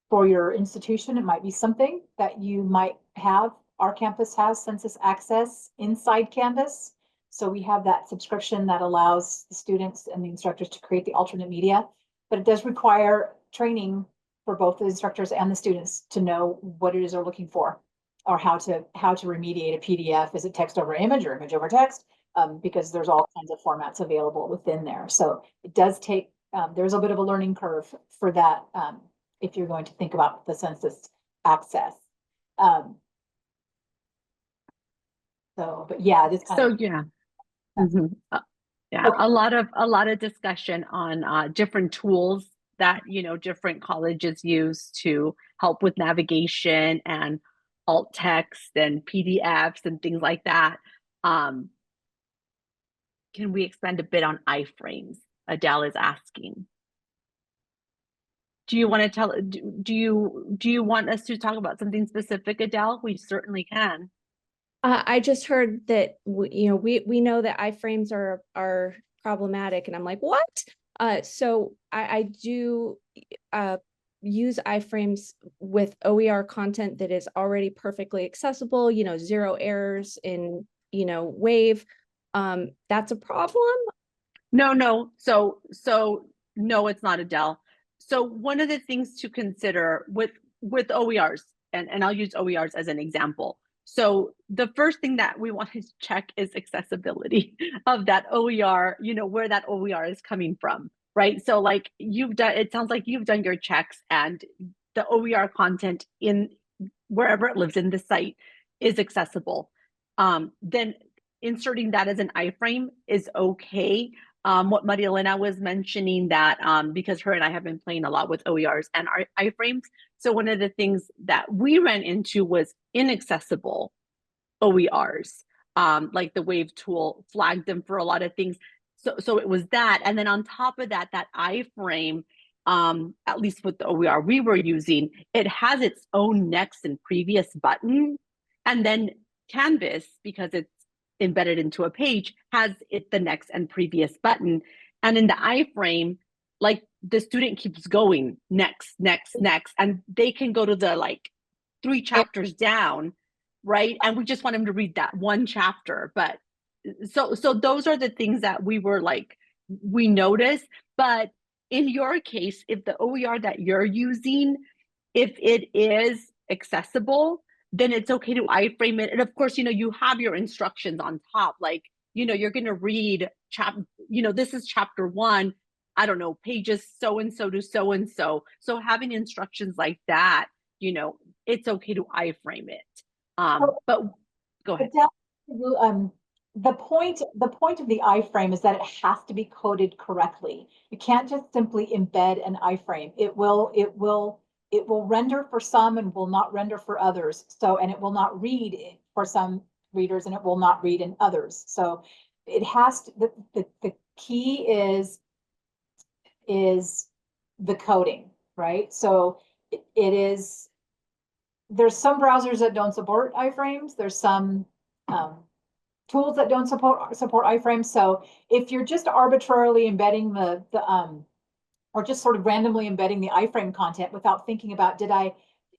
Speaker 1: for your institution, it might be something that you might have. Our campus has Census Access inside Canvas. So we have that subscription that allows the students and the instructors to create the alternate media, but it does require training for both the instructors and the students to know what it is they're looking for, or how to remediate a PDF. Is it text over image or image over text? Because there's all kinds of formats available within there. So it does take, there's a bit of a learning curve for that if you're going to think about the Census Access. But yeah, this kind of.
Speaker 2: Yeah. Yeah, okay. a lot of discussion on different tools that, different colleges use to help with navigation and alt text and PDFs and things like that. Can we expand a bit on iframes? Adele is asking. Do you want to tell, do you want us to talk about something specific, Adele? We certainly can.
Speaker 8: I just heard that, we know that iframes are problematic, and I'm like, what? So I do use iframes with OER content that is already perfectly accessible, 0 errors in, Wave. That's a problem?
Speaker 2: No. So no, it's not, Adele. So one of the things to consider with OERs, and I'll use OERs as an example. So the first thing that we want to check is accessibility of that OER, where that OER is coming from, right? So like it sounds like you've done your checks and the OER content in wherever it lives in the site is accessible. Then inserting that as an iframe is okay. What Maria Elena was mentioning that because her and I have been playing a lot with OERs and our iframes. So one of the things that we ran into was inaccessible OERs. Like the Wave tool flagged them for a lot of things. So it was that. And then on top of that, that iframe, at least with the OER we were using, it has its own next and previous button. And then Canvas, because it's embedded into a page, has the next and previous button. And in the iframe, like the student keeps going next, and they can go to the like 3 chapters down, right? And we just want them to read that one chapter. But so those are the things that we were like, we noticed. But in your case, if the OER that you're using, if it is accessible, then it's okay to iframe it. And of course, you have your instructions on top, like, you're going to read this is chapter 1, I don't know, pages so-and-so to so-and-so. So having instructions like that, it's okay to iframe it. But go ahead.
Speaker 1: The point of the iframe is that it has to be coded correctly. You can't just simply embed an iframe. It will render for some and will not render for others. So, and it will not read for some readers and it will not read in others. So it has to, the key is the coding, right? So there's some browsers that don't support iframes. There's some tools that don't support iframes. So if you're just arbitrarily embedding or just sort of randomly embedding the iframe content without thinking about,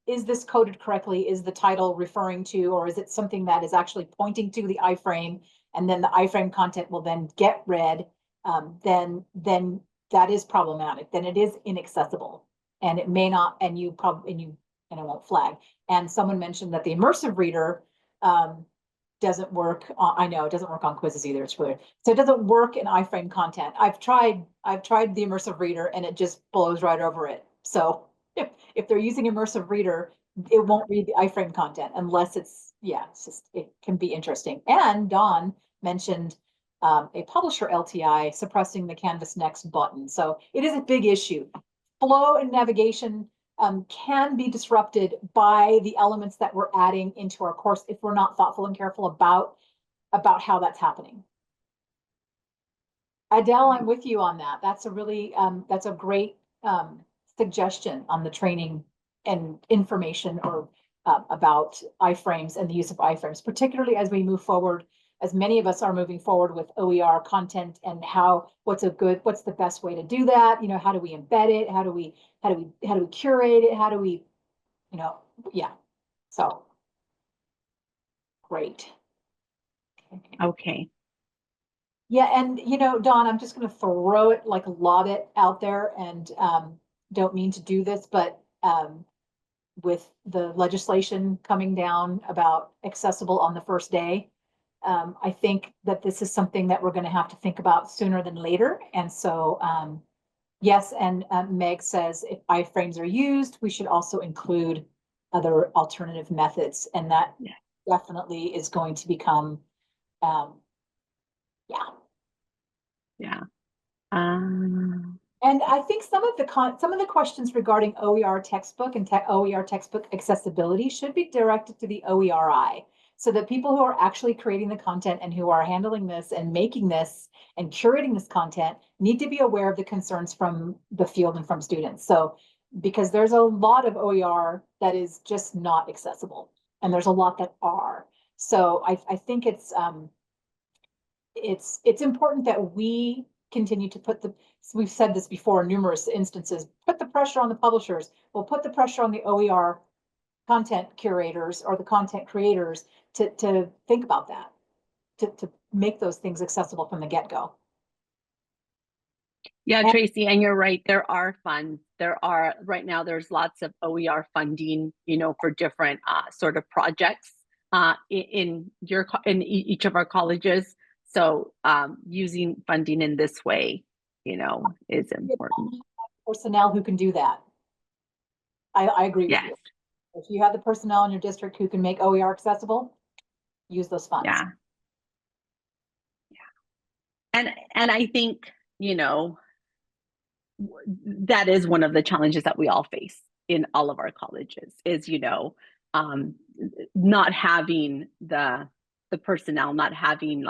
Speaker 1: is this coded correctly? Is the title referring to, or is it something that is actually pointing to the iframe, and then the iframe content will then get read, then that is problematic. Then it is inaccessible, and it may not, and it won't flag. And someone mentioned that the immersive reader doesn't work. I know it doesn't work on quizzes either. It's weird. So it doesn't work in iframe content. I've tried the immersive reader and it just blows right over it. So if they're using immersive reader, it won't read the iframe content unless it can be interesting. And Dawn mentioned a publisher LTI suppressing the Canvas Next button. So it is a big issue. Flow and navigation can be disrupted by the elements that we're adding into our course if we're not thoughtful and careful about how that's happening. Adele, I'm with you on that. That's a really that's a great suggestion on the training and information or about iframes and the use of iframes, particularly as we move forward, as many of us are moving forward with OER content and what's the best way to do that? How do we embed it? How do we curate it? How do we, yeah. So great.
Speaker 2: Okay.
Speaker 1: Yeah, and Dawn, I'm just going to throw it, like lob it out there, and don't mean to do this, but with the legislation coming down about accessible on the first day, I think that this is something that we're going to have to think about sooner than later. And so, yes, and Meg says if iframes are used, we should also include other alternative methods, and that definitely is going to become, yeah.
Speaker 2: Yeah.
Speaker 1: And I think some of the questions regarding OER textbook and OER textbook accessibility should be directed to the OERI, so that people who are actually creating the content and who are handling this and making this and curating this content need to be aware of the concerns from the field and from students. So, because there's a lot of OER that is just not accessible, and there's a lot that are. So I think it's important that we continue to put we've said this before in numerous instances, put the pressure on the publishers. We'll put the pressure on the OER content curators or the content creators to think about that, to make those things accessible from the get-go.
Speaker 2: Yeah, Tracy, and you're right. There are funds. Right now, there's lots of OER funding, for different sort of projects in each of our colleges. So using funding in this way, is important.
Speaker 1: Personnel who can do that. I agree with you. If you have the personnel in your district who can make OER accessible, use those funds.
Speaker 2: Yeah. And I think, that is one of the challenges that we all face in all of our colleges is, not having the personnel, not having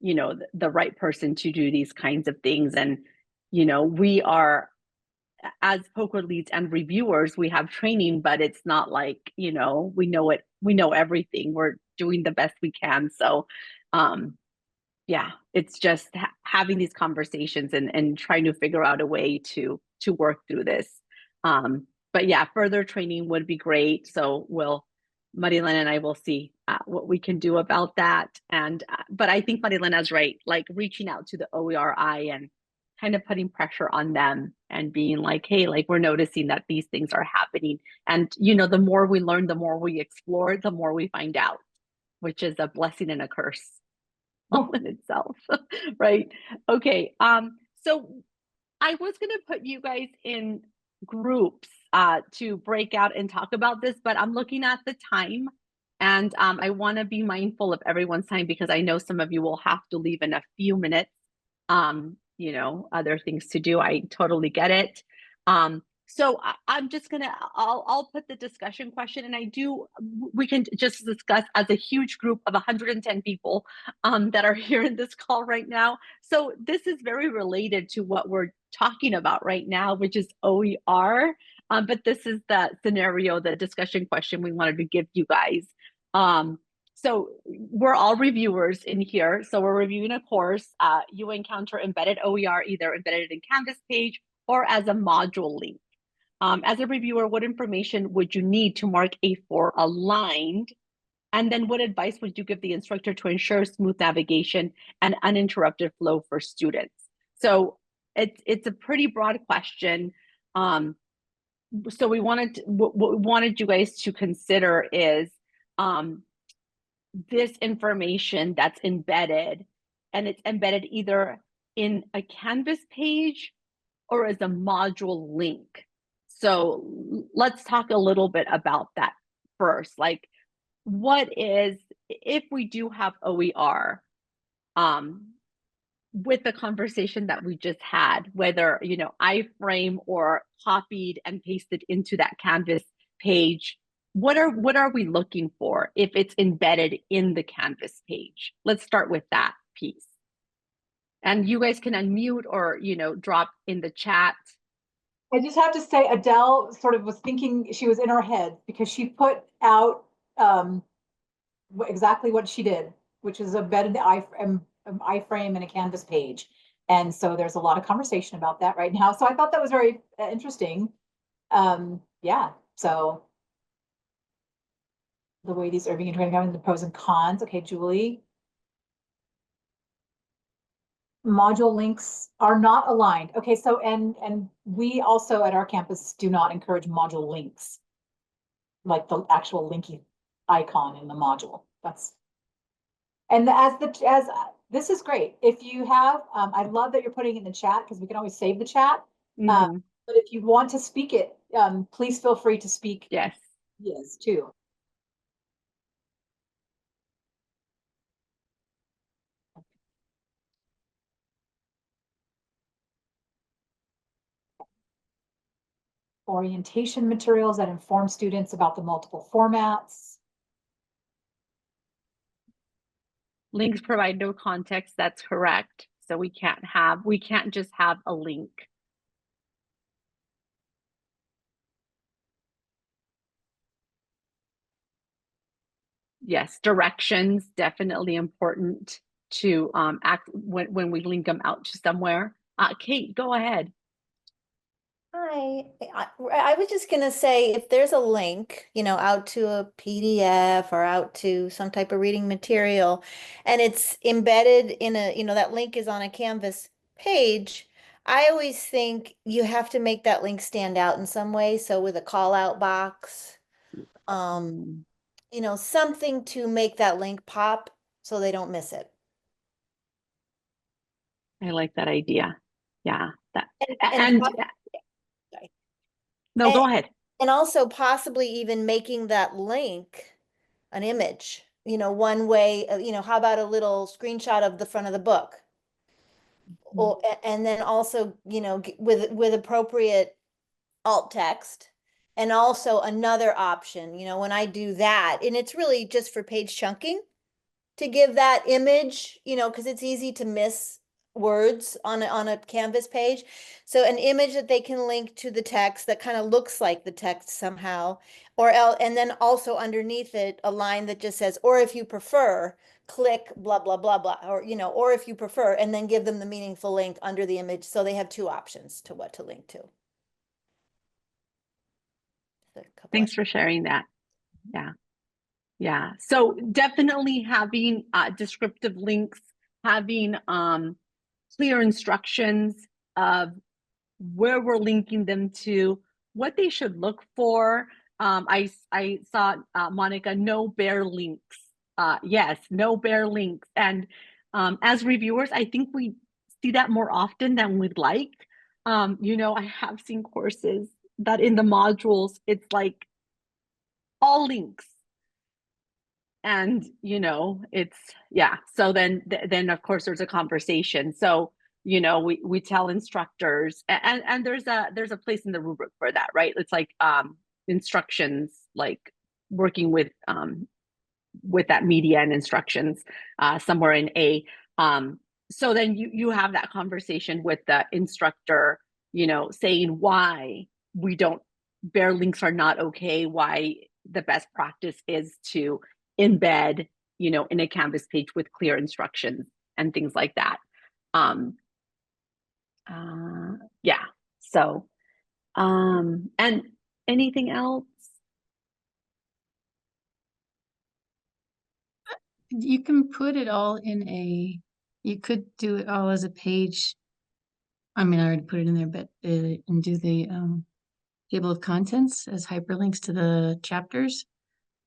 Speaker 2: the right person to do these kinds of things. And, we are, as POCR leads and reviewers, we have training, but it's not like, we know everything. We're doing the best we can. So, yeah, it's just having these conversations and trying to figure out a way to work through this. But yeah, further training would be great. So Marilyn and I will see what we can do about that. And but I think Marilena's right, like reaching out to the OERI and kind of putting pressure on them and being like, hey, like we're noticing that these things are happening. And the more we learn, the more we explore, the more we find out, which is a blessing and a curse all in itself. Right. Okay. So I was gonna put you guys in groups to break out and talk about this, but I'm looking at the time and I want to be mindful of everyone's time because I know some of you will have to leave in a few minutes. Other things to do. I totally get it. So I'm just I'll put the discussion question and we can just discuss as a huge group of 110 people that are here in this call right now. So this is very related to what we're talking about right now, which is OER. But this is the scenario, the discussion question we wanted to give you guys. So we're all reviewers in here. So we're reviewing a course. You encounter embedded OER, either embedded in Canvas page or as a module link. As a reviewer, what information would you need to mark A4 aligned? And then what advice would you give the instructor to ensure smooth navigation and uninterrupted flow for students? So it's a pretty broad question. So what we wanted you guys to consider is this information that's embedded, and it's embedded either in a Canvas page or as a module link. So let's talk a little bit about that first. Like, if we do have OER, with the conversation that we just had, whether, iframe or copied and pasted into that Canvas page, what are we looking for if it's embedded in the Canvas page? Let's start with that piece. And you guys can unmute or, drop in the chat.
Speaker 1: I just have to say, Adele sort of was thinking, she was in her head because she put out exactly what she did, which is embedded the iframe in a Canvas page. And so there's a lot of conversation about that right now. So I thought that was very interesting. Yeah, so the way these are being integrated, the pros and cons. Okay, Julie. Module links are not aligned. Okay, so and we also at our campus do not encourage module links, like the actual linky icon in the module. And as this is great. If you have, I love that you're putting it in the chat because we can always save the chat. But if you want to speak it, please feel free to speak.
Speaker 2: Yes.
Speaker 1: Yes, too. orientation materials that inform students about the multiple formats.
Speaker 2: Links provide no context. That's correct. So we can't just have a link. Yes, directions, definitely important to act when we link them out to somewhere. Kate, go ahead.
Speaker 11: Hi, I was just gonna say, if there's a link, out to a PDF or out to some type of reading material, and it's embedded in that link is on a Canvas page, I always think you have to make that link stand out in some way. So with a call out box, something to make that link pop so they don't miss it.
Speaker 2: I like that idea. Yeah. No,
Speaker 11: And
Speaker 2: go ahead.
Speaker 11: And also possibly even making that link an image, one way, how about a little screenshot of the front of the book? Or, and then also, with appropriate alt text. And also another option, when I do that, and it's really just for page chunking, to give that image, because it's easy to miss words on a Canvas page. So an image that they can link to the text that kind of looks like the text somehow, and then also underneath it, a line that just says, or if you prefer, click blah, blah, blah, blah, or if you prefer, and then give them the meaningful link under the image. So they have two options to what to link to.
Speaker 2: Thanks for sharing that. Yeah. Yeah. So definitely having descriptive links, having clear instructions of where we're linking them to, what they should look for. I saw Monica, no bare links. Yes, no bare links. And as reviewers, I think we see that more often than we'd like. I have seen courses that in the modules, it's like all links. And, it's, yeah. So then of course there's a conversation. So, we tell instructors and there's a place in the rubric for that, right? It's like instructions, like working with that media and instructions somewhere in A. So then you have that conversation with the instructor, saying why bare links are not okay, why the best practice is to embed, in a Canvas page with clear instructions and things like that. Yeah. So, and anything else?
Speaker 6: You can put it all you could do it all as a page. I mean, I already put it in there, but and do the table of contents as hyperlinks to the chapters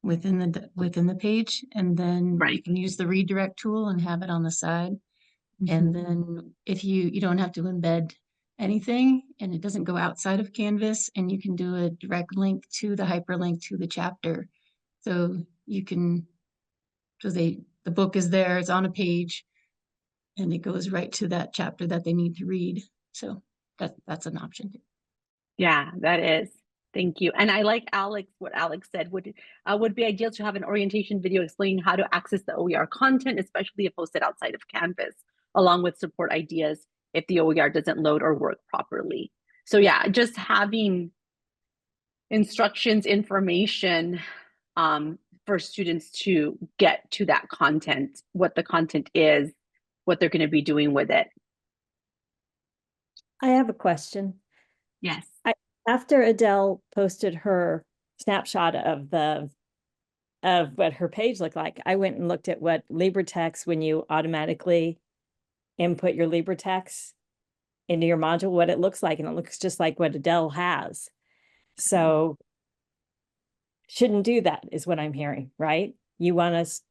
Speaker 6: within the page, and then you can use the redirect tool and have it on the side. And then if you don't have to embed anything, and it doesn't go outside of Canvas, and you can do a direct link to the hyperlink to the chapter. So you can, the book is there, it's on a page, and it goes right to that chapter that they need to read. So that's an option.
Speaker 2: Yeah, that is. Thank you. And I like what Alex said, would be ideal to have an orientation video explaining how to access the OER content, especially if posted outside of Canvas, along with support ideas if the OER doesn't load or work properly. So yeah, just having instructions, information for students to get to that content, what the content is, what they're going to be doing with it.
Speaker 12: I have a question.
Speaker 2: Yes.
Speaker 12: After Adele posted her snapshot of what her page looked like, I went and looked at what LibreText, when you automatically input your LibreText into your module, what it looks like, and it looks just like what Adele has. So shouldn't do that, is what I'm hearing, right? You want us.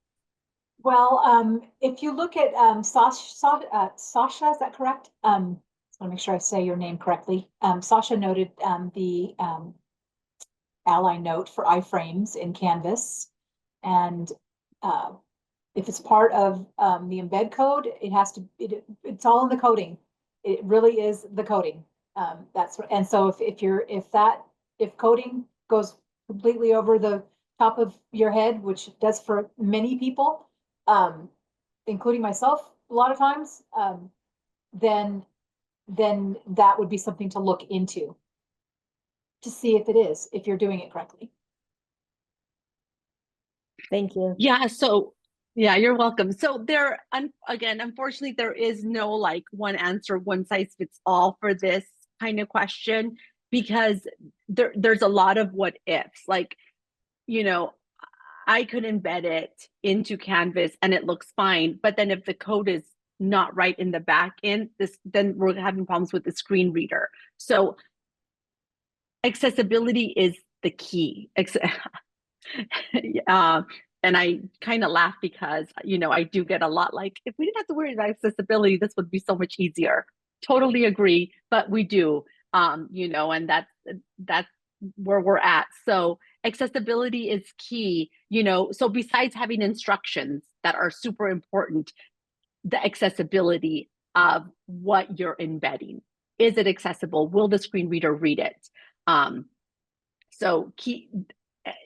Speaker 1: Well, if you look at Sasha, is that correct? I want to make sure I say your name correctly. Sasha noted the ally note for iframes in Canvas, and if it's part of the embed code, it has to. It's all in the coding. It really is the coding. And so if that if coding goes completely over the top of your head, which it does for many people, including myself a lot of times, then that would be something to look into to see if it is, if you're doing it correctly.
Speaker 12: Thank you.
Speaker 2: Yeah, so yeah, you're welcome. So there, again, unfortunately, there is no like one answer, one size fits all for this kind of question, because there's a lot of what ifs. Like, you know, I could embed it into Canvas and it looks fine, but then if the code is not right in the back end, then we're having problems with the screen reader. So accessibility is the key. And I kind of laugh because, I do get a lot like, if we didn't have to worry about accessibility, this would be so much easier. Totally agree, but we do, and that's where we're at. So accessibility is key, so besides having instructions that are super important, the accessibility of what you're embedding. Is it accessible? Will the screen reader read it? So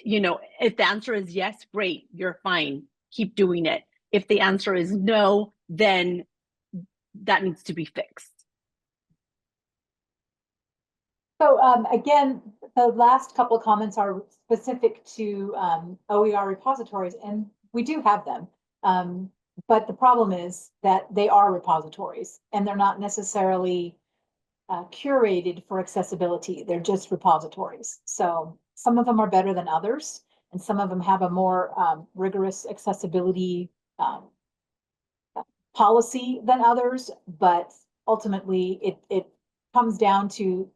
Speaker 2: if the answer is yes, great, you're fine, keep doing it. If the answer is no, then that needs to be fixed.
Speaker 1: So again, the last couple of comments are specific to OER repositories, and we do have them. But the problem is that they are repositories and they're not necessarily curated for accessibility. They're just repositories. So some of them are better than others, and some of them have a more rigorous accessibility policy than others. But ultimately, it comes down to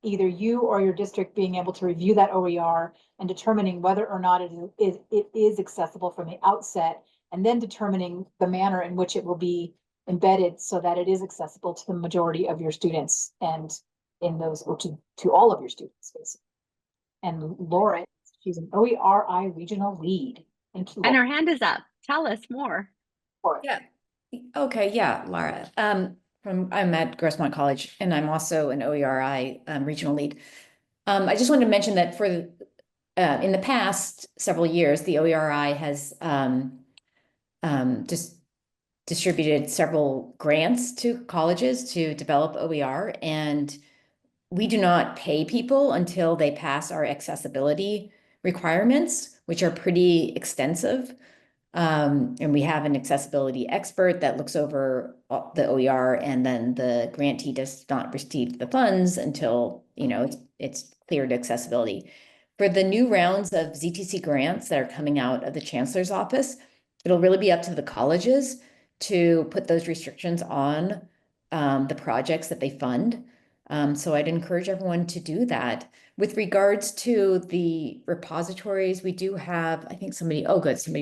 Speaker 1: either you or your district being able to review that OER and determining whether or not it is accessible from the outset, and then determining the manner in which it will be embedded so that it is accessible to the majority of your students and in those, or to all of your students, basically. And Laura, she's an OERI regional lead. Thank you.
Speaker 2: And her hand is up. Tell us more.
Speaker 13: Yeah. Okay. Yeah, Laura. I'm at Grossmont College, and I'm also an OERI regional lead. I just wanted to mention that for in the past several years, the OERI has just distributed several grants to colleges to develop OER, and we do not pay people until they pass our accessibility requirements, which are pretty extensive. And we have an accessibility expert that looks over the OER, and then the grantee does not receive the funds until, it's cleared accessibility. For the new rounds of ZTC grants that are coming out of the chancellor's office, it'll really be up to the colleges to put those restrictions on the projects that they fund. So I'd encourage everyone to do that. With regards to the repositories, we do have, I think somebody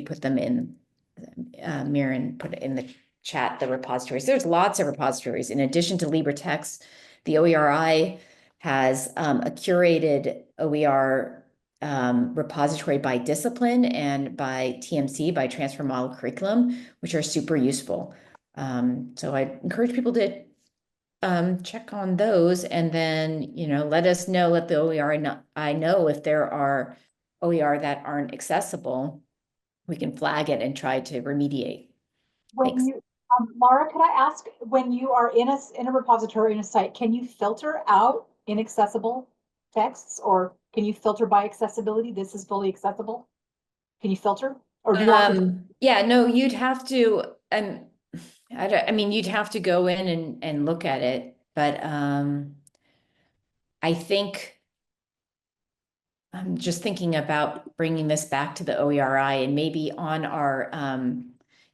Speaker 13: put them in, Mirren put it in the chat, the repositories. There's lots of repositories. In addition to LibreText, the OERI has a curated OER repository by discipline and by TMC, by transfer model curriculum, which are super useful. So I encourage people to check on those, and then, let us know, let the OER I know if there are OER that aren't accessible. We can flag it and try to remediate.
Speaker 1: When you, Laura, could I ask, when you are in a repository, in a site, can you filter out inaccessible texts, or can you filter by accessibility? This is fully accessible. Can you filter, or do you have to?
Speaker 13: Yeah, no, you'd have to, you'd have to go in and look at it, but I think I'm just thinking about bringing this back to the OERI, and maybe on our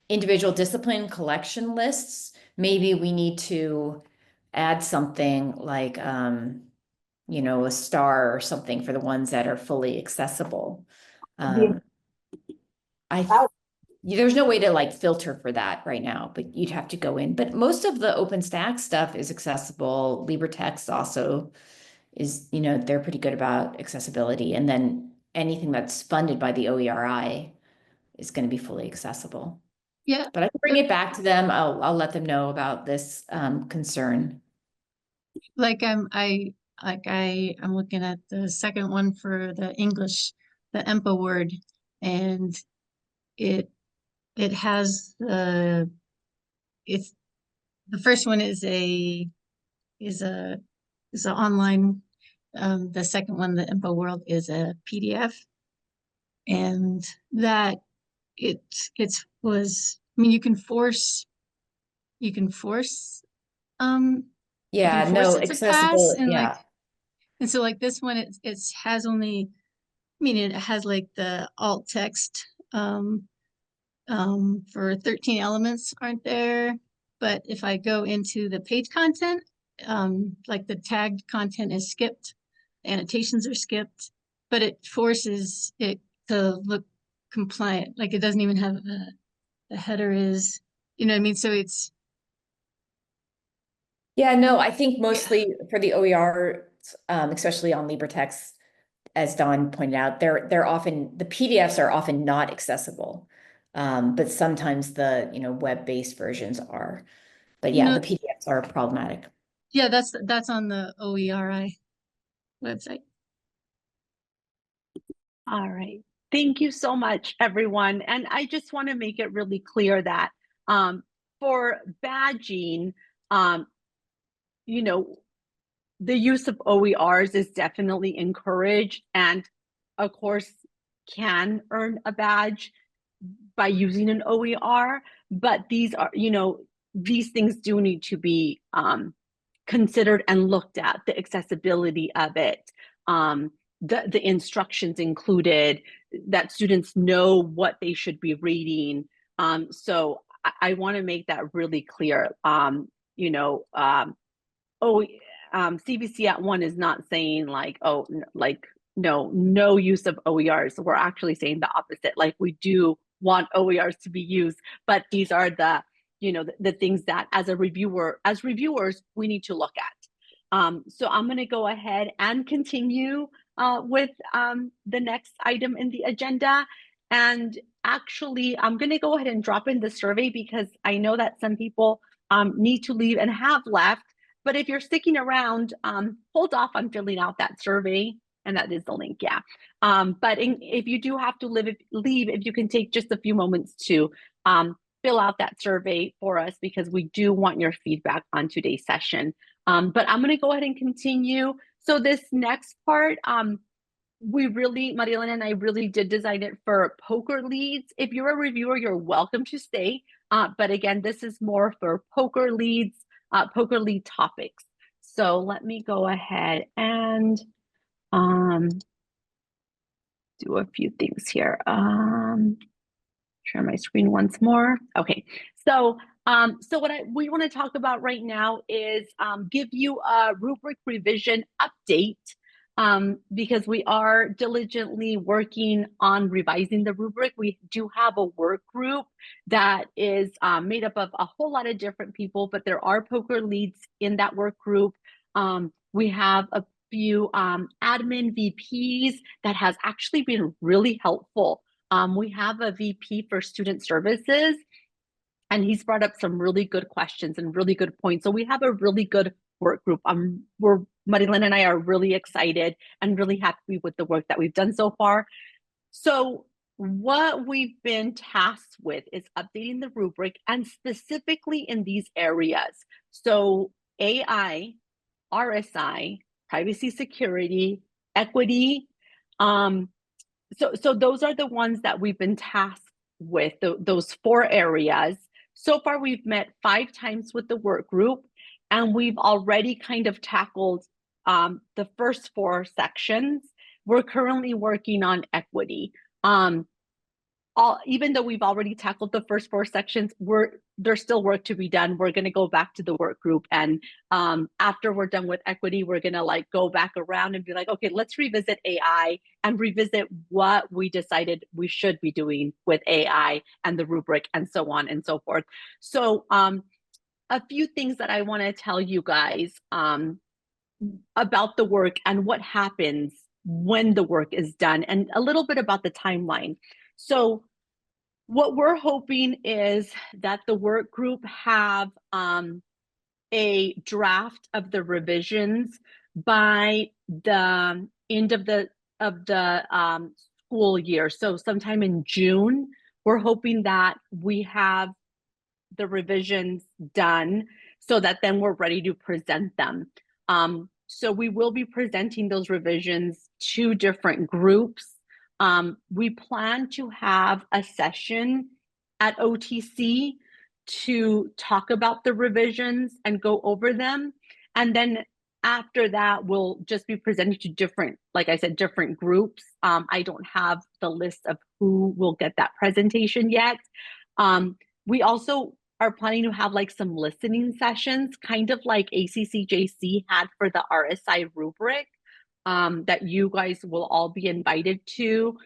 Speaker 13: individual discipline collection lists, maybe we need to add something like, a star or something for the ones that are fully accessible. There's no way to like filter for that right now, but you'd have to go in. But most of the OpenStax stuff is accessible. LibreText also is, they're pretty good about accessibility. And then anything that's funded by the OERI is going to be fully accessible.
Speaker 6: Yeah.
Speaker 13: But I can bring it back to them. I'll let them know about this concern.
Speaker 6: Like I like I'm looking at the second one for the English, the EMPA word, and it has it's the first one is is a an online. The second one, the EMPA world, is a PDF, and that it was. I mean, you can force
Speaker 13: Yeah,
Speaker 6: force
Speaker 13: no,
Speaker 6: it to pass,
Speaker 13: accessible.
Speaker 6: and like,
Speaker 13: Yeah.
Speaker 6: and so like this one, it has only. I mean, it has like the alt text for 13 elements aren't there. But if I go into the page content, like the tagged content is skipped, annotations are skipped, but it forces it to look compliant. Like it doesn't even have the header is, you know what I mean? So it's.
Speaker 13: Yeah, no, I think mostly for the OER, especially on LibreText, as Dawn pointed out, they're often, the PDFs are often not accessible. But sometimes the, web-based versions are. But yeah, the PDFs are problematic.
Speaker 6: Yeah, that's on the OERI website.
Speaker 2: All right. Thank you so much, everyone. And I just want to make it really clear that for badging, the use of OERs is definitely encouraged, and of course can earn a badge by using an OER, but these things do need to be considered and looked at, the accessibility of it, the instructions included, that students know what they should be reading. So I want to make that really clear. CBC at one is not saying like, no use of OERs. We're actually saying the opposite. Like, we do want OERs to be used, but these are the things that as reviewers, we need to look at. So I'm going to go ahead and continue with the next item in the agenda. And actually, I'm going to go ahead and drop in the survey because I know that some people need to leave and have left. But if you're sticking around, hold off on filling out that survey. And that is the link, yeah. But if you do have to leave, if you can take just a few moments to fill out that survey for us, because we do want your feedback on today's session. But I'm going to go ahead and continue. So this next part, Marielena and I really did design it for POCR leads. If you're a reviewer, you're welcome to stay. But again, this is more for POCR leads, POCR lead topics. So let me go ahead and do a few things here. Share my screen once more. Okay, so what we want to talk about right now is give you a rubric revision update, because we are diligently working on revising the rubric. We do have a work group that is made up of a whole lot of different people, but there are POCR leads in that work group. We have a few admin VPs that has actually been really helpful. We have a VP for student services, and he's brought up some really good questions and really good points. So we have a really good work group. Marilyn and I are really excited and really happy with the work that we've done so far. So what we've been tasked with is updating the rubric, and specifically in these areas. So AI, RSI, privacy, security, equity. So those are the ones that we've been tasked with, those 4 areas. So far, we've met 5 times with the work group, and we've already kind of tackled the first 4 sections. We're currently working on equity. Even though we've already tackled the first 4 sections, there's still work to be done. We're going to go back to the work group, and after we're done with equity, we're going to go back around and be like, okay, let's revisit AI and revisit what we decided we should be doing with AI and the rubric, and so on and so forth. So a few things that I want to tell you guys about the work and what happens when the work is done, and a little bit about the timeline. So what we're hoping is that the work group have a draft of the revisions by the end of the school year. So sometime in June, we're hoping that we have the revisions done so that then we're ready to present them. So we will be presenting those revisions to different groups. We plan to have a session at OTC to talk about the revisions and go over them. And then after that, we'll just be presenting to different, like I said, different groups. I don't have the list of who will get that presentation yet. We also are planning to have like some listening sessions, kind of like ACCJC had for the RSI rubric, that you guys will all be invited to.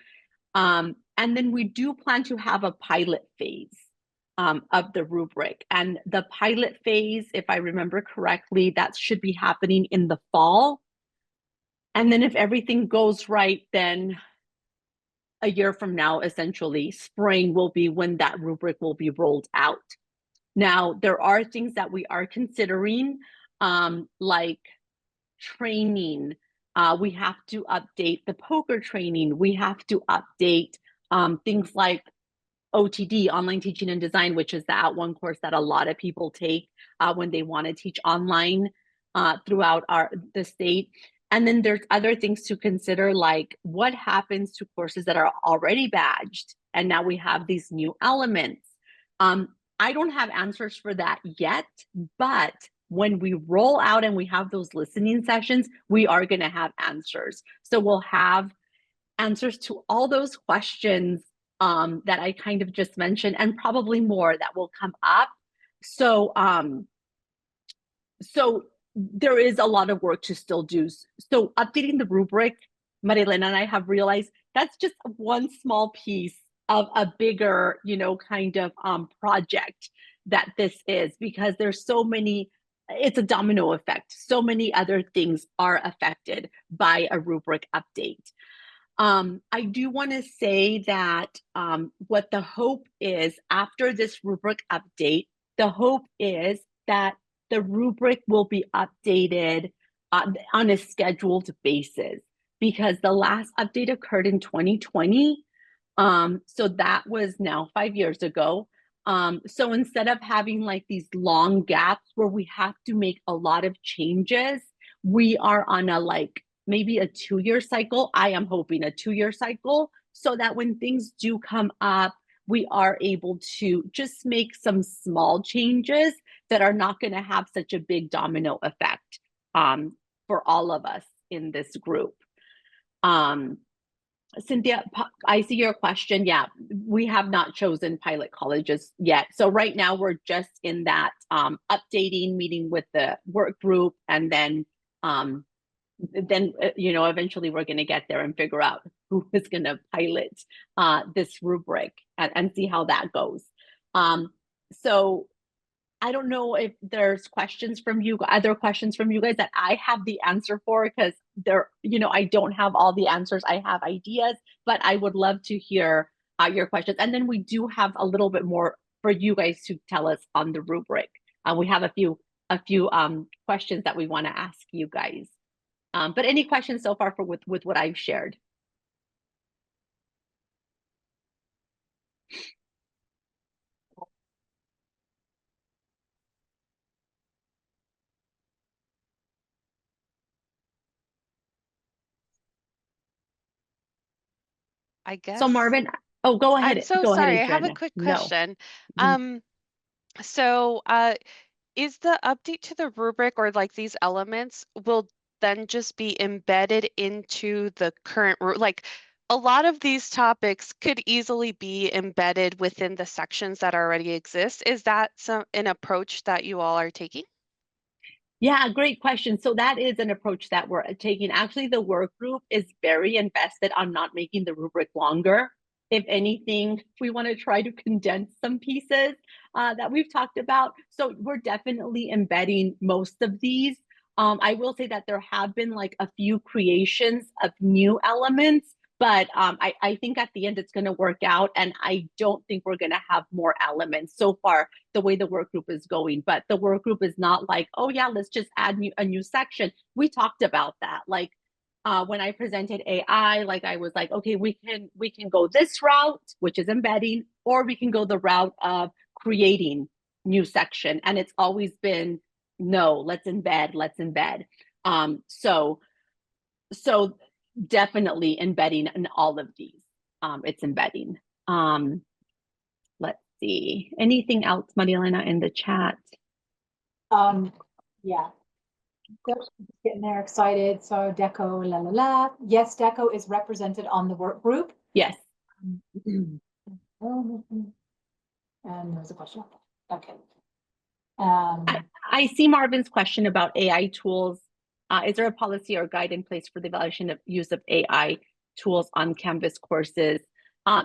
Speaker 2: And then we do plan to have a pilot phase of the rubric. And the pilot phase, if I remember correctly, that should be happening in the fall. And then if everything goes right, then a year from now, essentially, spring will be when that rubric will be rolled out. Now, there are things that we are considering, like training. We have to update the POCR training. We have to update things like OTD, online teaching and design, which is the @ONE course that a lot of people take when they want to teach online throughout the state. And then there's other things to consider, like what happens to courses that are already badged, and now we have these new elements. I don't have answers for that yet, but when we roll out and we have those listening sessions, we are going to have answers. So we'll have answers to all those questions that I kind of just mentioned, and probably more that will come up. So, so there is a lot of work to still do. So updating the rubric, Marilena and I have realized that's just one small piece of a bigger, kind of project that this is, because there's so many, it's a domino effect. So many other things are affected by a rubric update. I do want to say that what the hope is after this rubric update, the hope is that the rubric will be updated on a scheduled basis, because the last update occurred in 2020. So that was now 5 years ago. So instead of having like these long gaps where we have to make a lot of changes, we are on a maybe a 2-year cycle. I am hoping a 2-year cycle, so that when things do come up, we are able to just make some small changes that are not going to have such a big domino effect for all of us in this group. Cynthia, I see your question. Yeah, we have not chosen pilot colleges yet. So right now we're just in that updating meeting with the work group, and then eventually we're going to get there and figure out who is going to pilot this rubric and see how that goes. So I don't know if there's questions from you, other questions from you guys that I have the answer for, because I don't have all the answers. I have ideas, but I would love to hear your questions. And then we do have a little bit more for you guys to tell us on the rubric. We have a few questions that we want to ask you guys. But any questions so far with what I've shared?
Speaker 14: I guess.
Speaker 2: So Marvin, oh, go ahead.
Speaker 14: I'm so
Speaker 2: go
Speaker 14: sorry.
Speaker 2: ahead,
Speaker 14: I have a
Speaker 2: Adriana.
Speaker 14: quick
Speaker 2: No.
Speaker 14: question. So is the update to the rubric, or like these elements, will then just be embedded into the current like a lot of these topics could easily be embedded within the sections that already exist. Is that an approach that you all are taking?
Speaker 2: Yeah, great question. So that is an approach that we're taking. Actually, the work group is very invested on not making the rubric longer. If anything, we want to try to condense some pieces that we've talked about. So we're definitely embedding most of these. I will say that there have been like a few creations of new elements, But I think at the end it's going to work out, and I don't think we're going to have more elements so far the way the work group is going. But the work group is not like, oh yeah, let's just add a new section. We talked about that. Like when I presented AI, like I was like, okay, we can go this route, which is embedding, or we can go the route of creating new section. And it's always been, no, let's embed. So definitely embedding in all of these. It's embedding. Let's see. Anything else, Maria Elena, in the chat?
Speaker 1: Yeah. Getting there excited. So Deco, la la la. Yes, Deco is represented on the work group.
Speaker 2: Yes.
Speaker 1: And there's a question. Okay.
Speaker 2: I see Marvin's question about AI tools. Is there a policy or guide in place for the evaluation of use of AI tools on Canvas courses?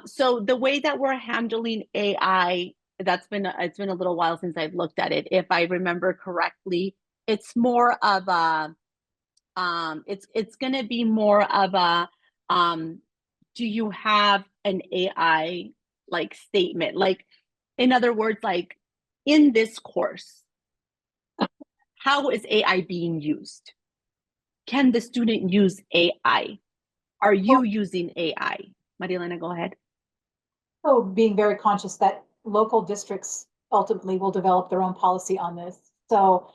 Speaker 2: So the way that we're handling AI, it's been a little while since I've looked at it. If I remember correctly, it's more of a it's going to be more of a do you have an AI like statement? Like, in other words, like in this course, how is AI being used? Can the student use AI? Are you using AI? Maria Elena, go ahead.
Speaker 1: So being very conscious that local districts ultimately will develop their own policy on this. So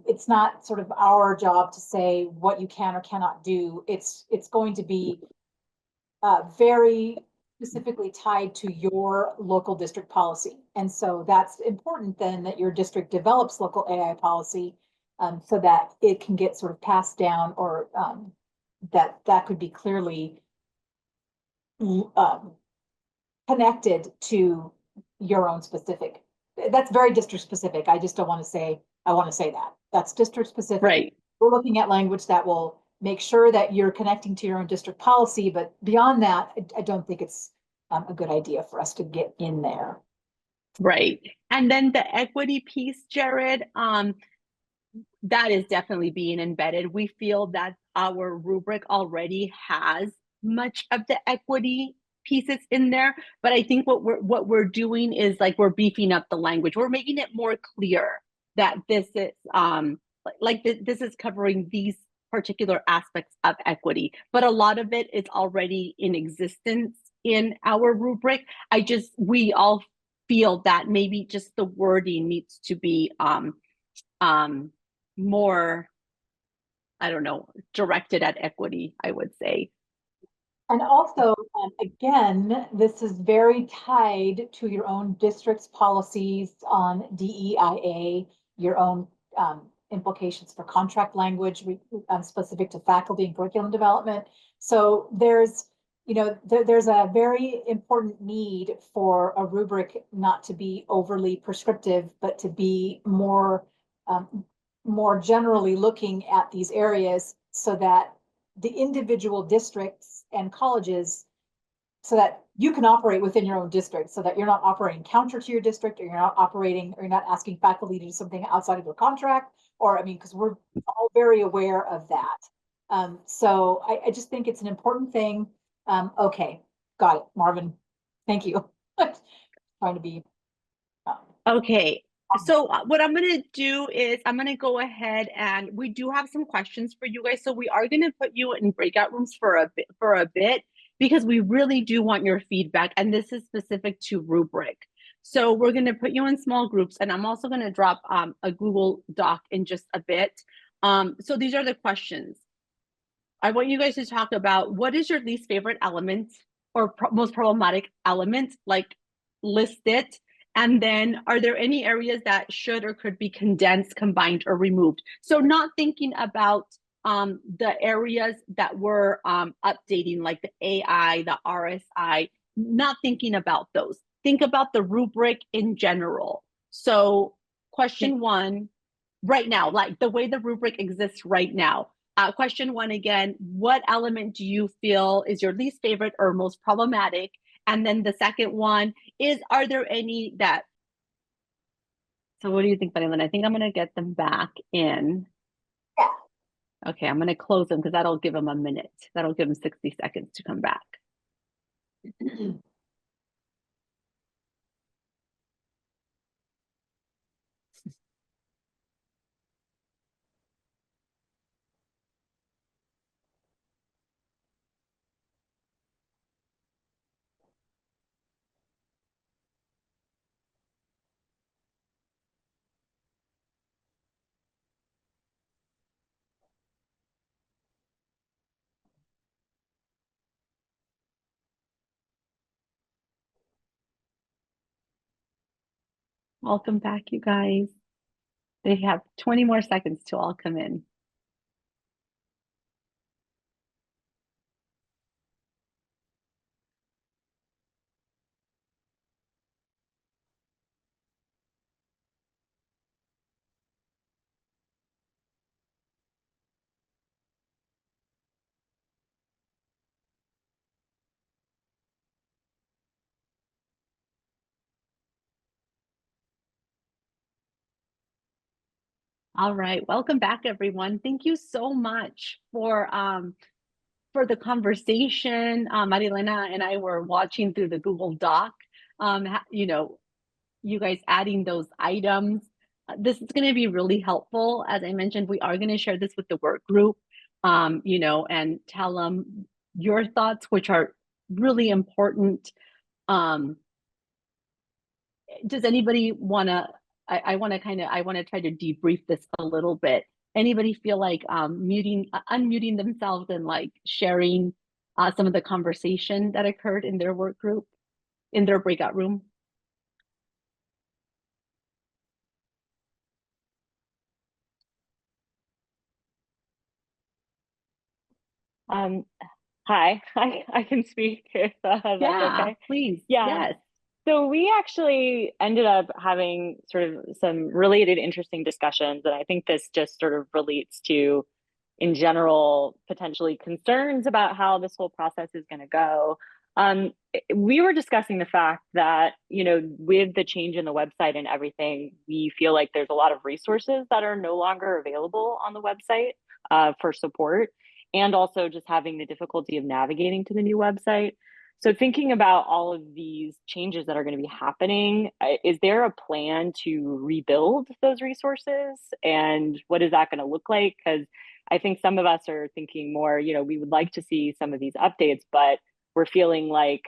Speaker 1: it's not sort of our job to say what you can or cannot do. It's going to be very specifically tied to your local district policy. And so that's important then that your district develops local AI policy so that it can get sort of passed down, or that could be clearly connected to your own specific. That's very district specific. I just don't want to say, I want to say that. That's district specific.
Speaker 2: Right.
Speaker 1: We're looking at language that will make sure that you're connecting to your own district policy, but beyond that, I don't think it's a good idea for us to get in there.
Speaker 2: Right. And then the equity piece, Jared, that is definitely being embedded. We feel that our rubric already has much of the equity pieces in there, but I think what we're doing is like we're beefing up the language. We're making it more clear that this is this is covering these particular aspects of equity, but a lot of it is already in existence in our rubric. We all feel that maybe just the wording needs to be more, I don't know, directed at equity, I would say.
Speaker 1: And also, again, this is very tied to your own district's policies on DEIA, your own implications for contract language specific to faculty and curriculum development. So there's a very important need for a rubric not to be overly prescriptive, but to be more generally looking at these areas so that the individual districts and colleges, so that you can operate within your own district, so that you're not operating counter to your district, or you're not asking faculty to do something outside of their contract, or because we're all very aware of that. So I just think it's an important thing. Okay, got it, Marvin. Thank you. Trying to be.
Speaker 2: Okay. So what I'm going to do is I'm going to go ahead, and we do have some questions for you guys. So we are going to put you in breakout rooms for a bit because we really do want your feedback. And this is specific to rubric. So we're going to put you in small groups, and I'm also going to drop a Google Doc in just a bit. So these are the questions. I want you guys to talk about what is your least favorite element or most problematic element, like list it. And then are there any areas that should or could be condensed, combined, or removed? So not thinking about the areas that we're updating, like the AI, the RSI, not thinking about those. Think about the rubric in general. So question one, right now, like the way the rubric exists right now. Question one again, what element do you feel is your least favorite or most problematic? And then the second one is, are there any that, so what do you think, Marilyn? I think I'm going to get them back in.
Speaker 1: Yeah.
Speaker 2: Okay, I'm going to close them because that'll give them a minute. That'll give them 60 seconds to come back. Welcome back, you guys. They have 20 more seconds to all come in. All right, welcome back, everyone. Thank you so much for the conversation. Marilena and I were watching through the Google Doc. You know, you guys adding those items. This is going to be really helpful. As I mentioned, we are going to share this with the work group. You know, and tell them your thoughts, which are really important. Does anybody want to? I want to try to debrief this a little bit. Anybody feel like unmuting themselves and like sharing some of the conversation that occurred in their work group, in their breakout room?
Speaker 12: Hi, I can speak if that's okay.
Speaker 2: Please.
Speaker 12: Yeah.
Speaker 2: Yes.
Speaker 12: So we actually ended up having sort of some related interesting discussions, and I think this just sort of relates to, in general, potentially concerns about how this whole process is going to go. We were discussing the fact that, you know, with the change in the website and everything, we feel like there's a lot of resources that are no longer available on the website for support, and also just having the difficulty of navigating to the new website. So thinking about all of these changes that are going to be happening, is there a plan to rebuild those resources? And what is that going to look like? Because I think some of us are thinking more, you know, we would like to see some of these updates, but we're feeling like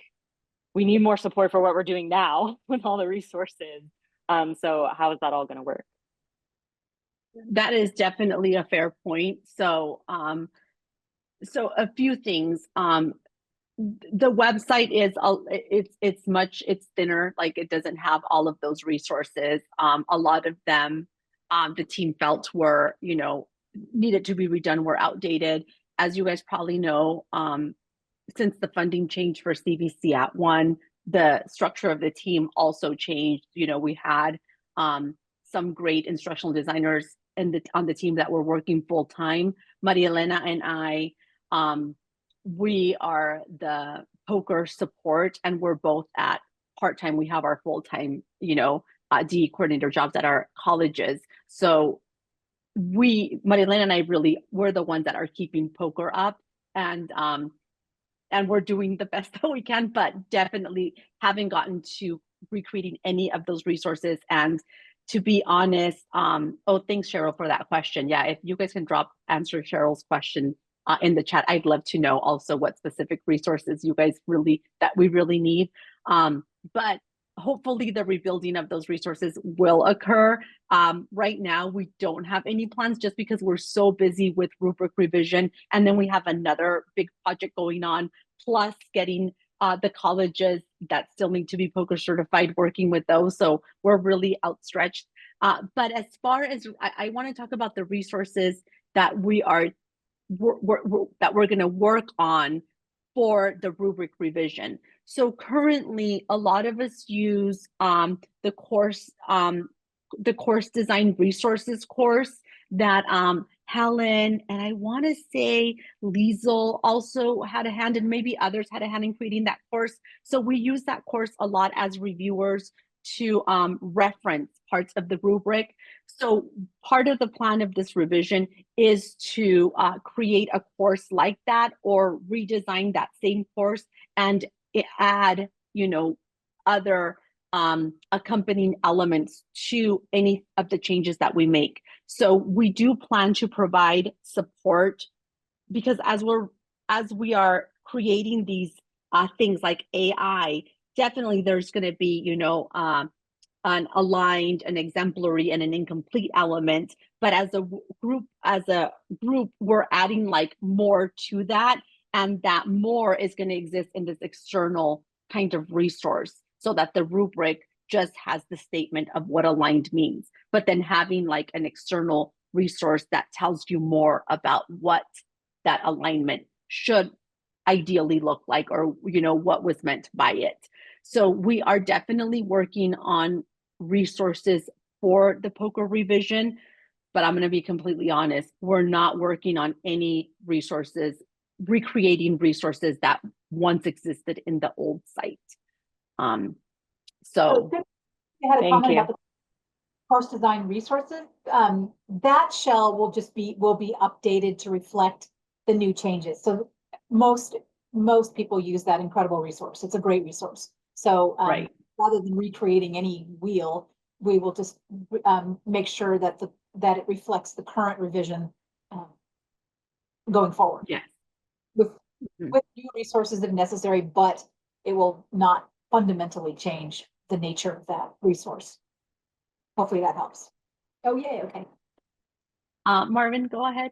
Speaker 12: we need more support for what we're doing now with all the resources. So how is that all going to work?
Speaker 2: That is definitely a fair point. So, so a few things. The website is it's thinner, like it doesn't have all of those resources. A lot of them the team felt were, you know, needed to be redone, were outdated. As you guys probably know, since the funding changed for CVC at one, the structure of the team also changed. You know, we had some great instructional designers on the team that were working full time. Maria Elena and I, we are the POCR support, and we're both at part-time. We have our full-time, you know, DE coordinator jobs at our colleges. So Maria Elena and I really, we're the ones that are keeping POCR up, and we're doing the best that we can, but definitely haven't gotten to recreating any of those resources. And to be honest, oh, thanks, Cheryl, for that question. Yeah, if you guys can answer Cheryl's question in the chat, I'd love to know also what specific resources you guys that we really need. But hopefully the rebuilding of those resources will occur. Right now, we don't have any plans just because we're so busy with rubric revision. And then we have another big project going on, plus getting the colleges that still need to be POCR certified, working with those. So we're really outstretched. But as far as I want to talk about the resources that we're going to work on for the rubric revision. So currently, a lot of us use the course design resources course that Helen and I want to say Liesel also had a hand, and maybe others had a hand in creating that course. So we use that course a lot as reviewers to reference parts of the rubric. So part of the plan of this revision is to create a course like that or redesign that same course and add, other accompanying elements to any of the changes that we make. So we do plan to provide support because as we are creating these things like AI, definitely there's going to be, an aligned, an exemplary, and an incomplete element. But as a group, we're adding like more to that, and that more is going to exist in this external kind of resource, so that the rubric just has the statement of what aligned means, but then having like an external resource that tells you more about what that alignment should ideally look like, or what was meant by it. So we are definitely working on resources for the POCR revision, but I'm going to be completely honest, we're not working on any resources, recreating resources that once existed in the old site. So
Speaker 1: you had a
Speaker 2: thank
Speaker 1: comment
Speaker 2: you.
Speaker 1: about the course design resources. That shell will be updated to reflect the new changes. So most people use that incredible resource. It's a great resource. So
Speaker 2: right.
Speaker 1: Rather than recreating any wheel, we will just make sure that that it reflects the current revision going forward.
Speaker 2: Yes.
Speaker 1: With new resources if necessary, but it will not fundamentally change the nature of that resource. Hopefully that helps. Oh, yay, okay.
Speaker 2: Marvin, go ahead.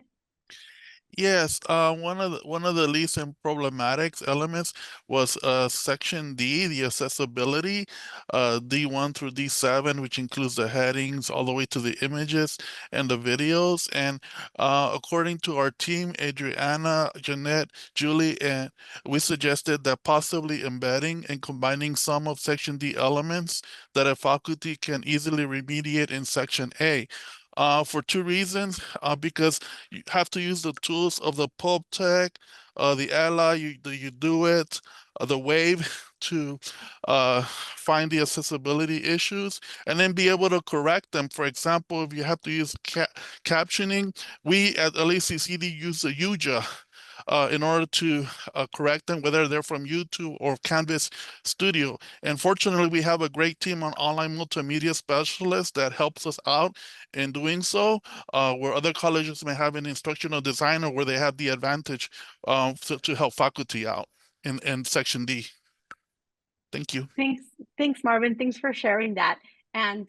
Speaker 15: Yes, one of the least problematic elements was section D, the accessibility, D1 through D7, which includes the headings all the way to the images and the videos. And according to our team, Adriana, Jeanette, Julie, and we suggested that possibly embedding and combining some of section D elements that a faculty can easily remediate in section A. For two reasons, because you have to use the tools of the pulp tech, the ally, you do it, the wave to find the accessibility issues and then be able to correct them. For example, if you have to use captioning, we at LACCD use the UJA in order to correct them, whether they're from YouTube or Canvas Studio. And fortunately, we have a great team on online multimedia specialists that helps us out in doing so, where other colleges may have an instructional designer where they have the advantage to help faculty out in section D. Thank you.
Speaker 2: Thanks, Marvin. Thanks for sharing that. And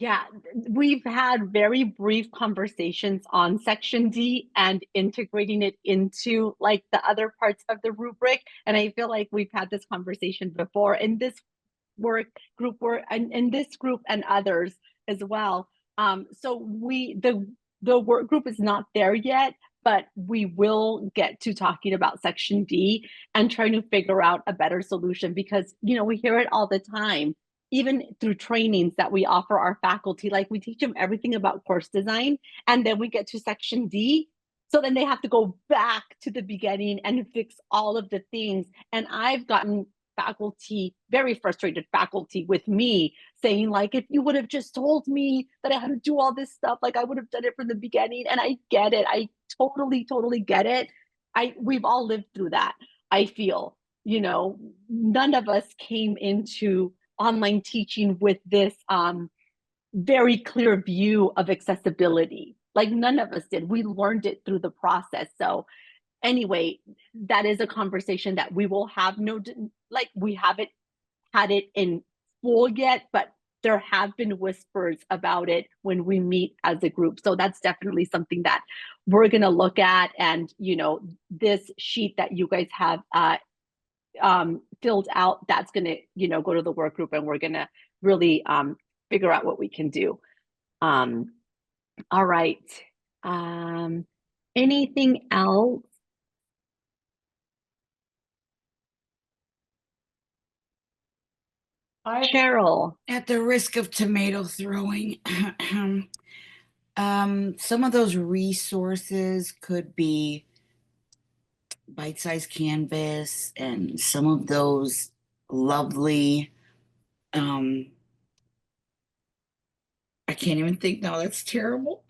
Speaker 2: yeah, we've had very brief conversations on section D and integrating it into like the other parts of the rubric. And I feel like we've had this conversation before in this work and in this group and others as well. So the work group is not there yet, but we will get to talking about section D and trying to figure out a better solution, because we hear it all the time, even through trainings that we offer our faculty. Like, we teach them everything about course design, and then we get to section D, so then they have to go back to the beginning and fix all of the things. And I've gotten faculty, very frustrated faculty with me, saying like, if you would have just told me that I had to do all this stuff, like I would have done it from the beginning. And I get it. I totally get it. We've all lived through that. I feel, none of us came into online teaching with this very clear view of accessibility. Like, none of us did. We learned it through the process. So anyway, that is a conversation that we will have. We haven't had it in full yet, but there have been whispers about it when we meet as a group. So that's definitely something that we're going to look at. And, this sheet that you guys have filled out, that's going to, go to the work group, and we're going to really figure out what we can do. All right. Anything else? Cheryl.
Speaker 9: At the risk of tomato throwing, some of those resources could be bite-sized canvas, and some of those lovely I can't even think now. That's terrible.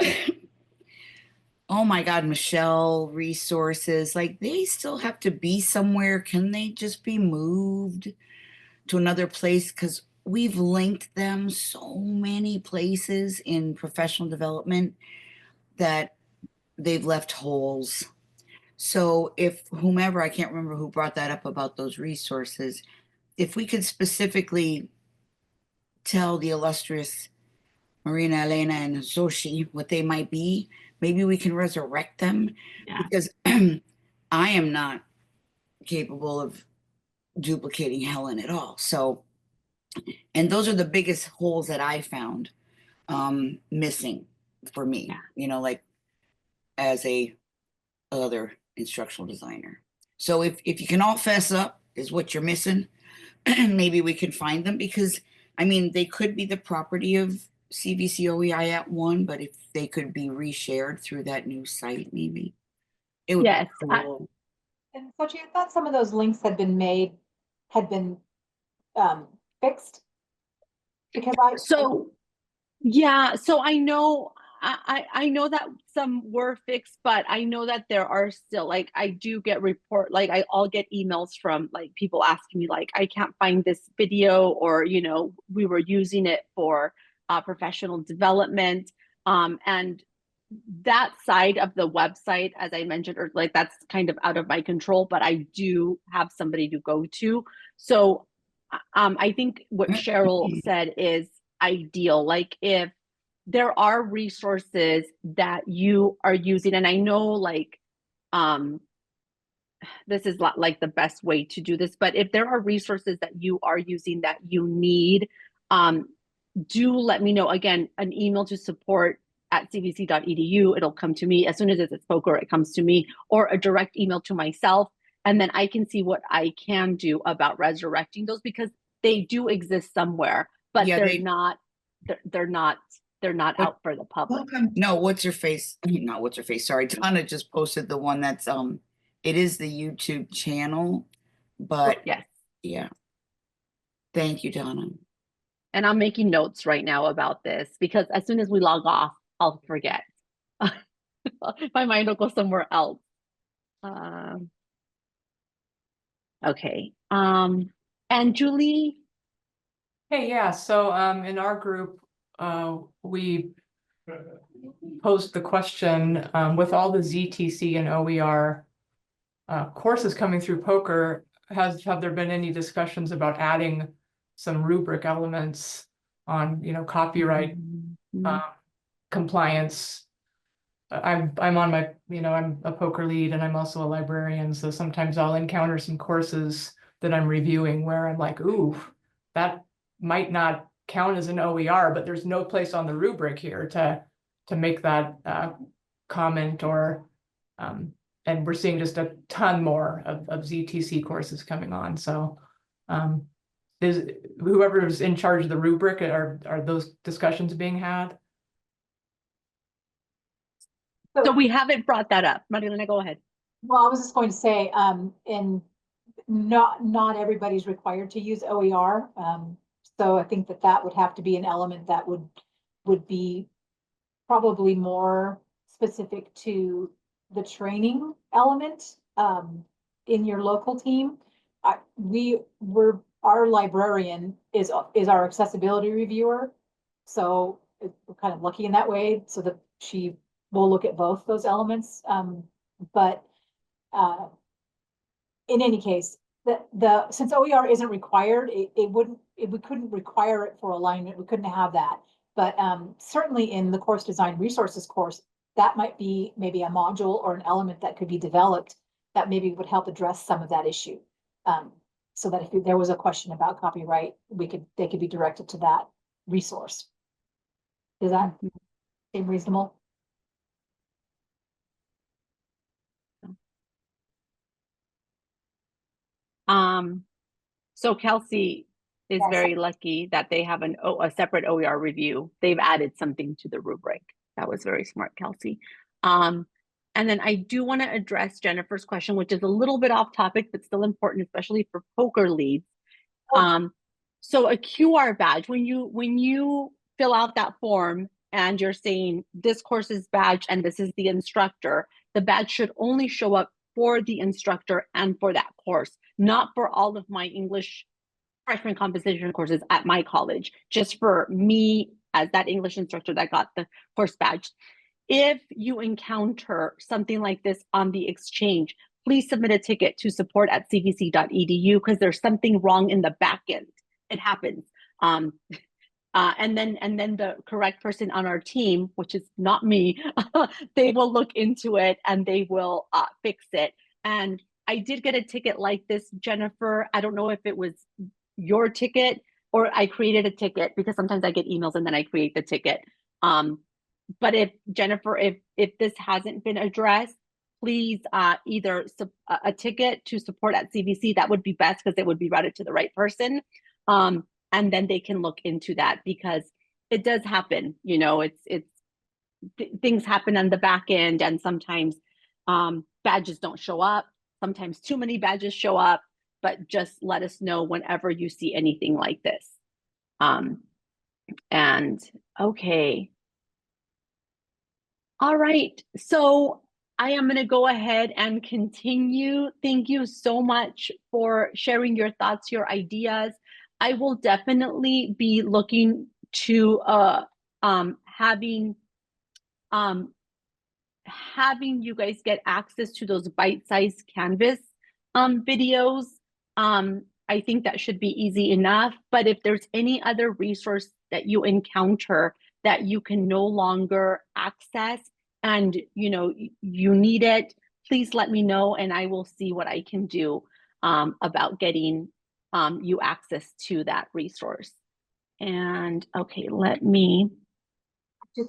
Speaker 9: Oh my God, Michelle, resources, like they still have to be somewhere. Can they just be moved to another place? Because we've linked them so many places in professional development that they've left holes. So if whomever, I can't remember who brought that up about those resources, if we could specifically tell the illustrious Marina, Elena, and Zoshi what they might be, maybe we can resurrect them.
Speaker 2: Yeah.
Speaker 9: Because I am not capable of duplicating Helen at all. So, and those are the biggest holes that I found missing for me, you know, like as a other instructional designer. So if you can all fess up is what you're missing, maybe we can find them, because I mean, they could be the property of CVC OEI at one, but if they could be reshared through that new site, maybe it would
Speaker 2: Yes,
Speaker 9: be cool.
Speaker 1: And so I thought some of those links had been made, had been fixed. Because
Speaker 2: So yeah, so I know I know that some were fixed, but I know that there are still, like, I do get I'll get emails from like people asking me like, I can't find this video, or you know, we were using it for professional development, and that side of the website, as I mentioned, or like that's kind of out of my control, but I do have somebody to go to. So I think what Cheryl said is ideal. Like if there are resources that you are using, and I know like this is not like the best way to do this, but if there are resources that you are using that you need, do let me know. Again, an email to support@cvc.edu. It'll come to me as soon as it's spoken, it comes to me, or a direct email to myself. And then I can see what I can do about resurrecting those, because they do exist somewhere, but
Speaker 9: Yeah,
Speaker 2: they're not out for the public.
Speaker 9: No, what's her face? I mean, not what's her face. Sorry, Donna just posted the one that's it is the YouTube channel, but
Speaker 2: yes,
Speaker 9: yeah. Thank you, Donna.
Speaker 2: And I'm making notes right now about this, because as soon as we log off, I'll forget. My mind will go somewhere else. Okay. And Julie?
Speaker 4: Hey, yeah, so in our group, we posed the question, with all the ZTC and OER courses coming through POCR, have there been any discussions about adding some rubric elements on, you know, copyright compliance? I'm on my, you know, I'm a POCR lead and I'm also a librarian, so sometimes I'll encounter some courses that I'm reviewing where I'm like, ooh, that might not count as an OER, but there's no place on the rubric here to make that comment, or and we're seeing just a ton more of ZTC courses coming on. So is whoever's in charge of the rubric, are those discussions being had?
Speaker 2: So we haven't brought that up. Marilena, go ahead.
Speaker 1: Well, I was just going to say, and not everybody's required to use OER. So I think that would have to be an element that would be probably more specific to the training element in your local team. Our librarian is our accessibility reviewer. So we're kind of lucky in that way, so that she will look at both those elements. But in any case, since OER isn't required, we couldn't require it for alignment. We couldn't have that. But certainly in the course design resources course, that might be maybe a module or an element that could be developed that maybe would help address some of that issue. So that if there was a question about copyright, they could be directed to that resource. Does that seem reasonable?
Speaker 2: So Kelsey is very lucky that they have a separate OER review. They've added something to the rubric. That was very smart, Kelsey. And then I do want to address Jennifer's question, which is a little bit off topic, but still important, especially for POCR leads. So a QR badge, when you fill out that form and you're saying this course is badge and this is the instructor, the badge should only show up for the instructor and for that course, not for all of my English freshman composition courses at my college, just for me as that English instructor that got the course badge. If you encounter something like this on the exchange, please submit a ticket to support@cvc.edu because there's something wrong in the back end. It happens. And then the correct person on our team, which is not me, they will look into it and they will fix it. And I did get a ticket like this, Jennifer. I don't know if it was your ticket or I created a ticket, because sometimes I get emails and then I create the ticket. But if Jennifer, if this hasn't been addressed, please either a ticket to support@cvc, that would be best because it would be routed to the right person. And then they can look into that, because it does happen. You know, things happen on the back end, and sometimes badges don't show up. Sometimes too many badges show up, but just let us know whenever you see anything like this. And okay. All right, so I am going to go ahead and continue. Thank you so much for sharing your thoughts, your ideas. I will definitely be looking to having you guys get access to those bite-sized Canvas videos. I think that should be easy enough, but if there's any other resource that you encounter that you can no longer access and you need it, please let me know and I will see what I can do about getting you access to that resource. And okay, let me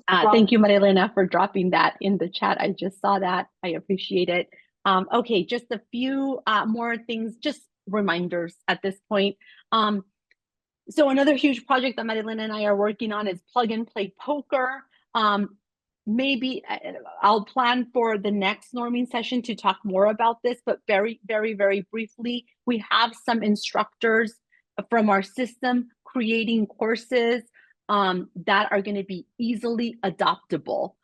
Speaker 2: thank you, Maria Elena, for dropping that in the chat. I just saw that. I appreciate it. Okay, just a few more things, just reminders at this point. So another huge project that Maria Elena and I are working on is Plug and Play Poker. Maybe I'll plan for the next norming session to talk more about this, but very, very, very briefly, we have some instructors from our system creating courses that are going to be easily adoptable.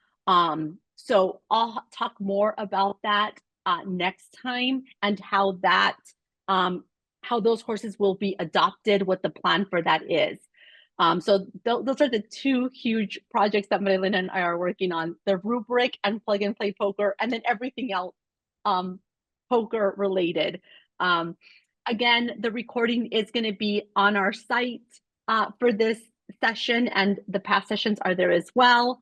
Speaker 2: So I'll talk more about that next time, and how those courses will be adopted, what the plan for that is. So those are the two huge projects that Marilyn and I are working on: the rubric and Plug and Play Poker, and then everything else poker related. Again, the recording is going to be on our site for this session, and the past sessions are there as well.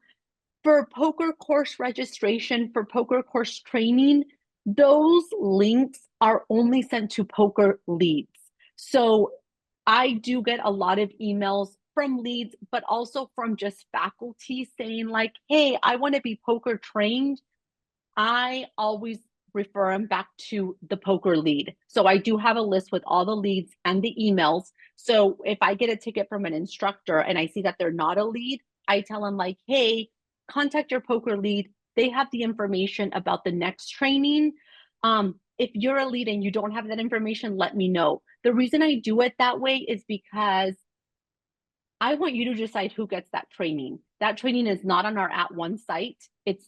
Speaker 2: For poker course registration, for poker course training, those links are only sent to poker leads. So I do get a lot of emails from leads, but also from just faculty saying like, hey, I want to be poker trained. I always refer them back to the poker lead. So I do have a list with all the leads and the emails. So if I get a ticket from an instructor and I see that they're not a lead, I tell them like, hey, contact your poker lead. They have the information about the next training. If you're a lead and you don't have that information, let me know. The reason I do it that way is because I want you to decide who gets that training. That training is not on our @ONE site. It's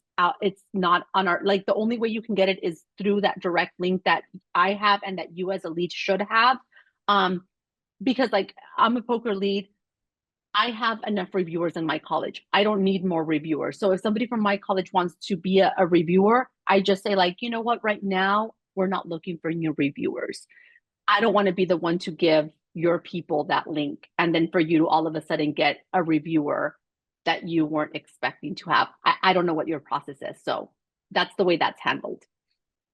Speaker 2: not on our, like, the only way you can get it is through that direct link that I have and that you as a lead should have. Because like, I'm a poker lead. I have enough reviewers in my college. I don't need more reviewers. So if somebody from my college wants to be a reviewer, I just say like, you know what, right now, we're not looking for new reviewers. I don't want to be the one to give your people that link and then for you to all of a sudden get a reviewer that you weren't expecting to have. I don't know what your process is. So that's the way that's handled.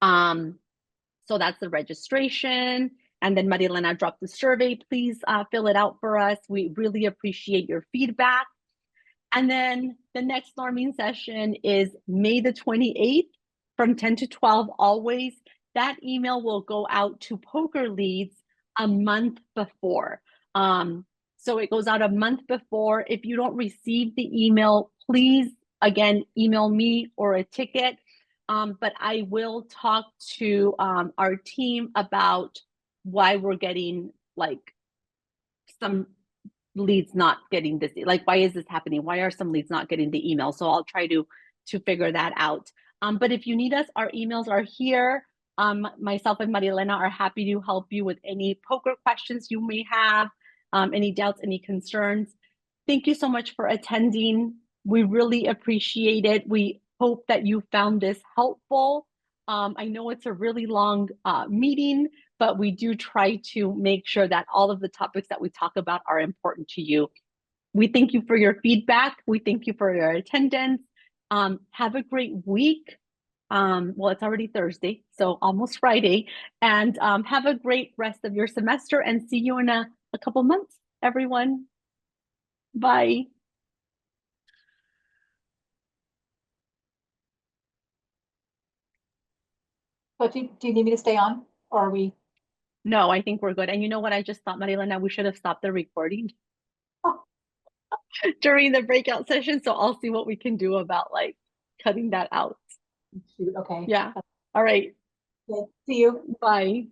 Speaker 2: So that's the registration. And then Maria Elena dropped the survey. Please fill it out for us. We really appreciate your feedback. And then the next norming session is May the 28th from 10 to 12 always. That email will go out to poker leads a month before. So it goes out a month before. If you don't receive the email, please, again, email me or a ticket. But I will talk to our team about why we're getting like some leads not getting this? Like, why is this happening? Why are some leads not getting the email? So I'll try to figure that out. But if you need us, our emails are here. Myself and Maria Elena are happy to help you with any POCR questions you may have, any doubts, any concerns. Thank you so much for attending. We really appreciate it. We hope that you found this helpful. I know it's a really long meeting, but we do try to make sure that all of the topics that we talk about are important to you. We thank you for your feedback. We thank you for your attendance. Have a great week. Well, it's already Thursday, so almost Friday. And have a great rest of your semester, and see you in a couple months, everyone. Bye.
Speaker 1: So do you need me to stay on, or are we?
Speaker 2: No, I think we're good. And you know what? I just thought, Marilena, we should have stopped the recording during the breakout session. So I'll see what we can do about like cutting that out.
Speaker 1: Shoot, okay.
Speaker 2: Yeah. All right.
Speaker 1: Okay. See you.
Speaker 2: Bye.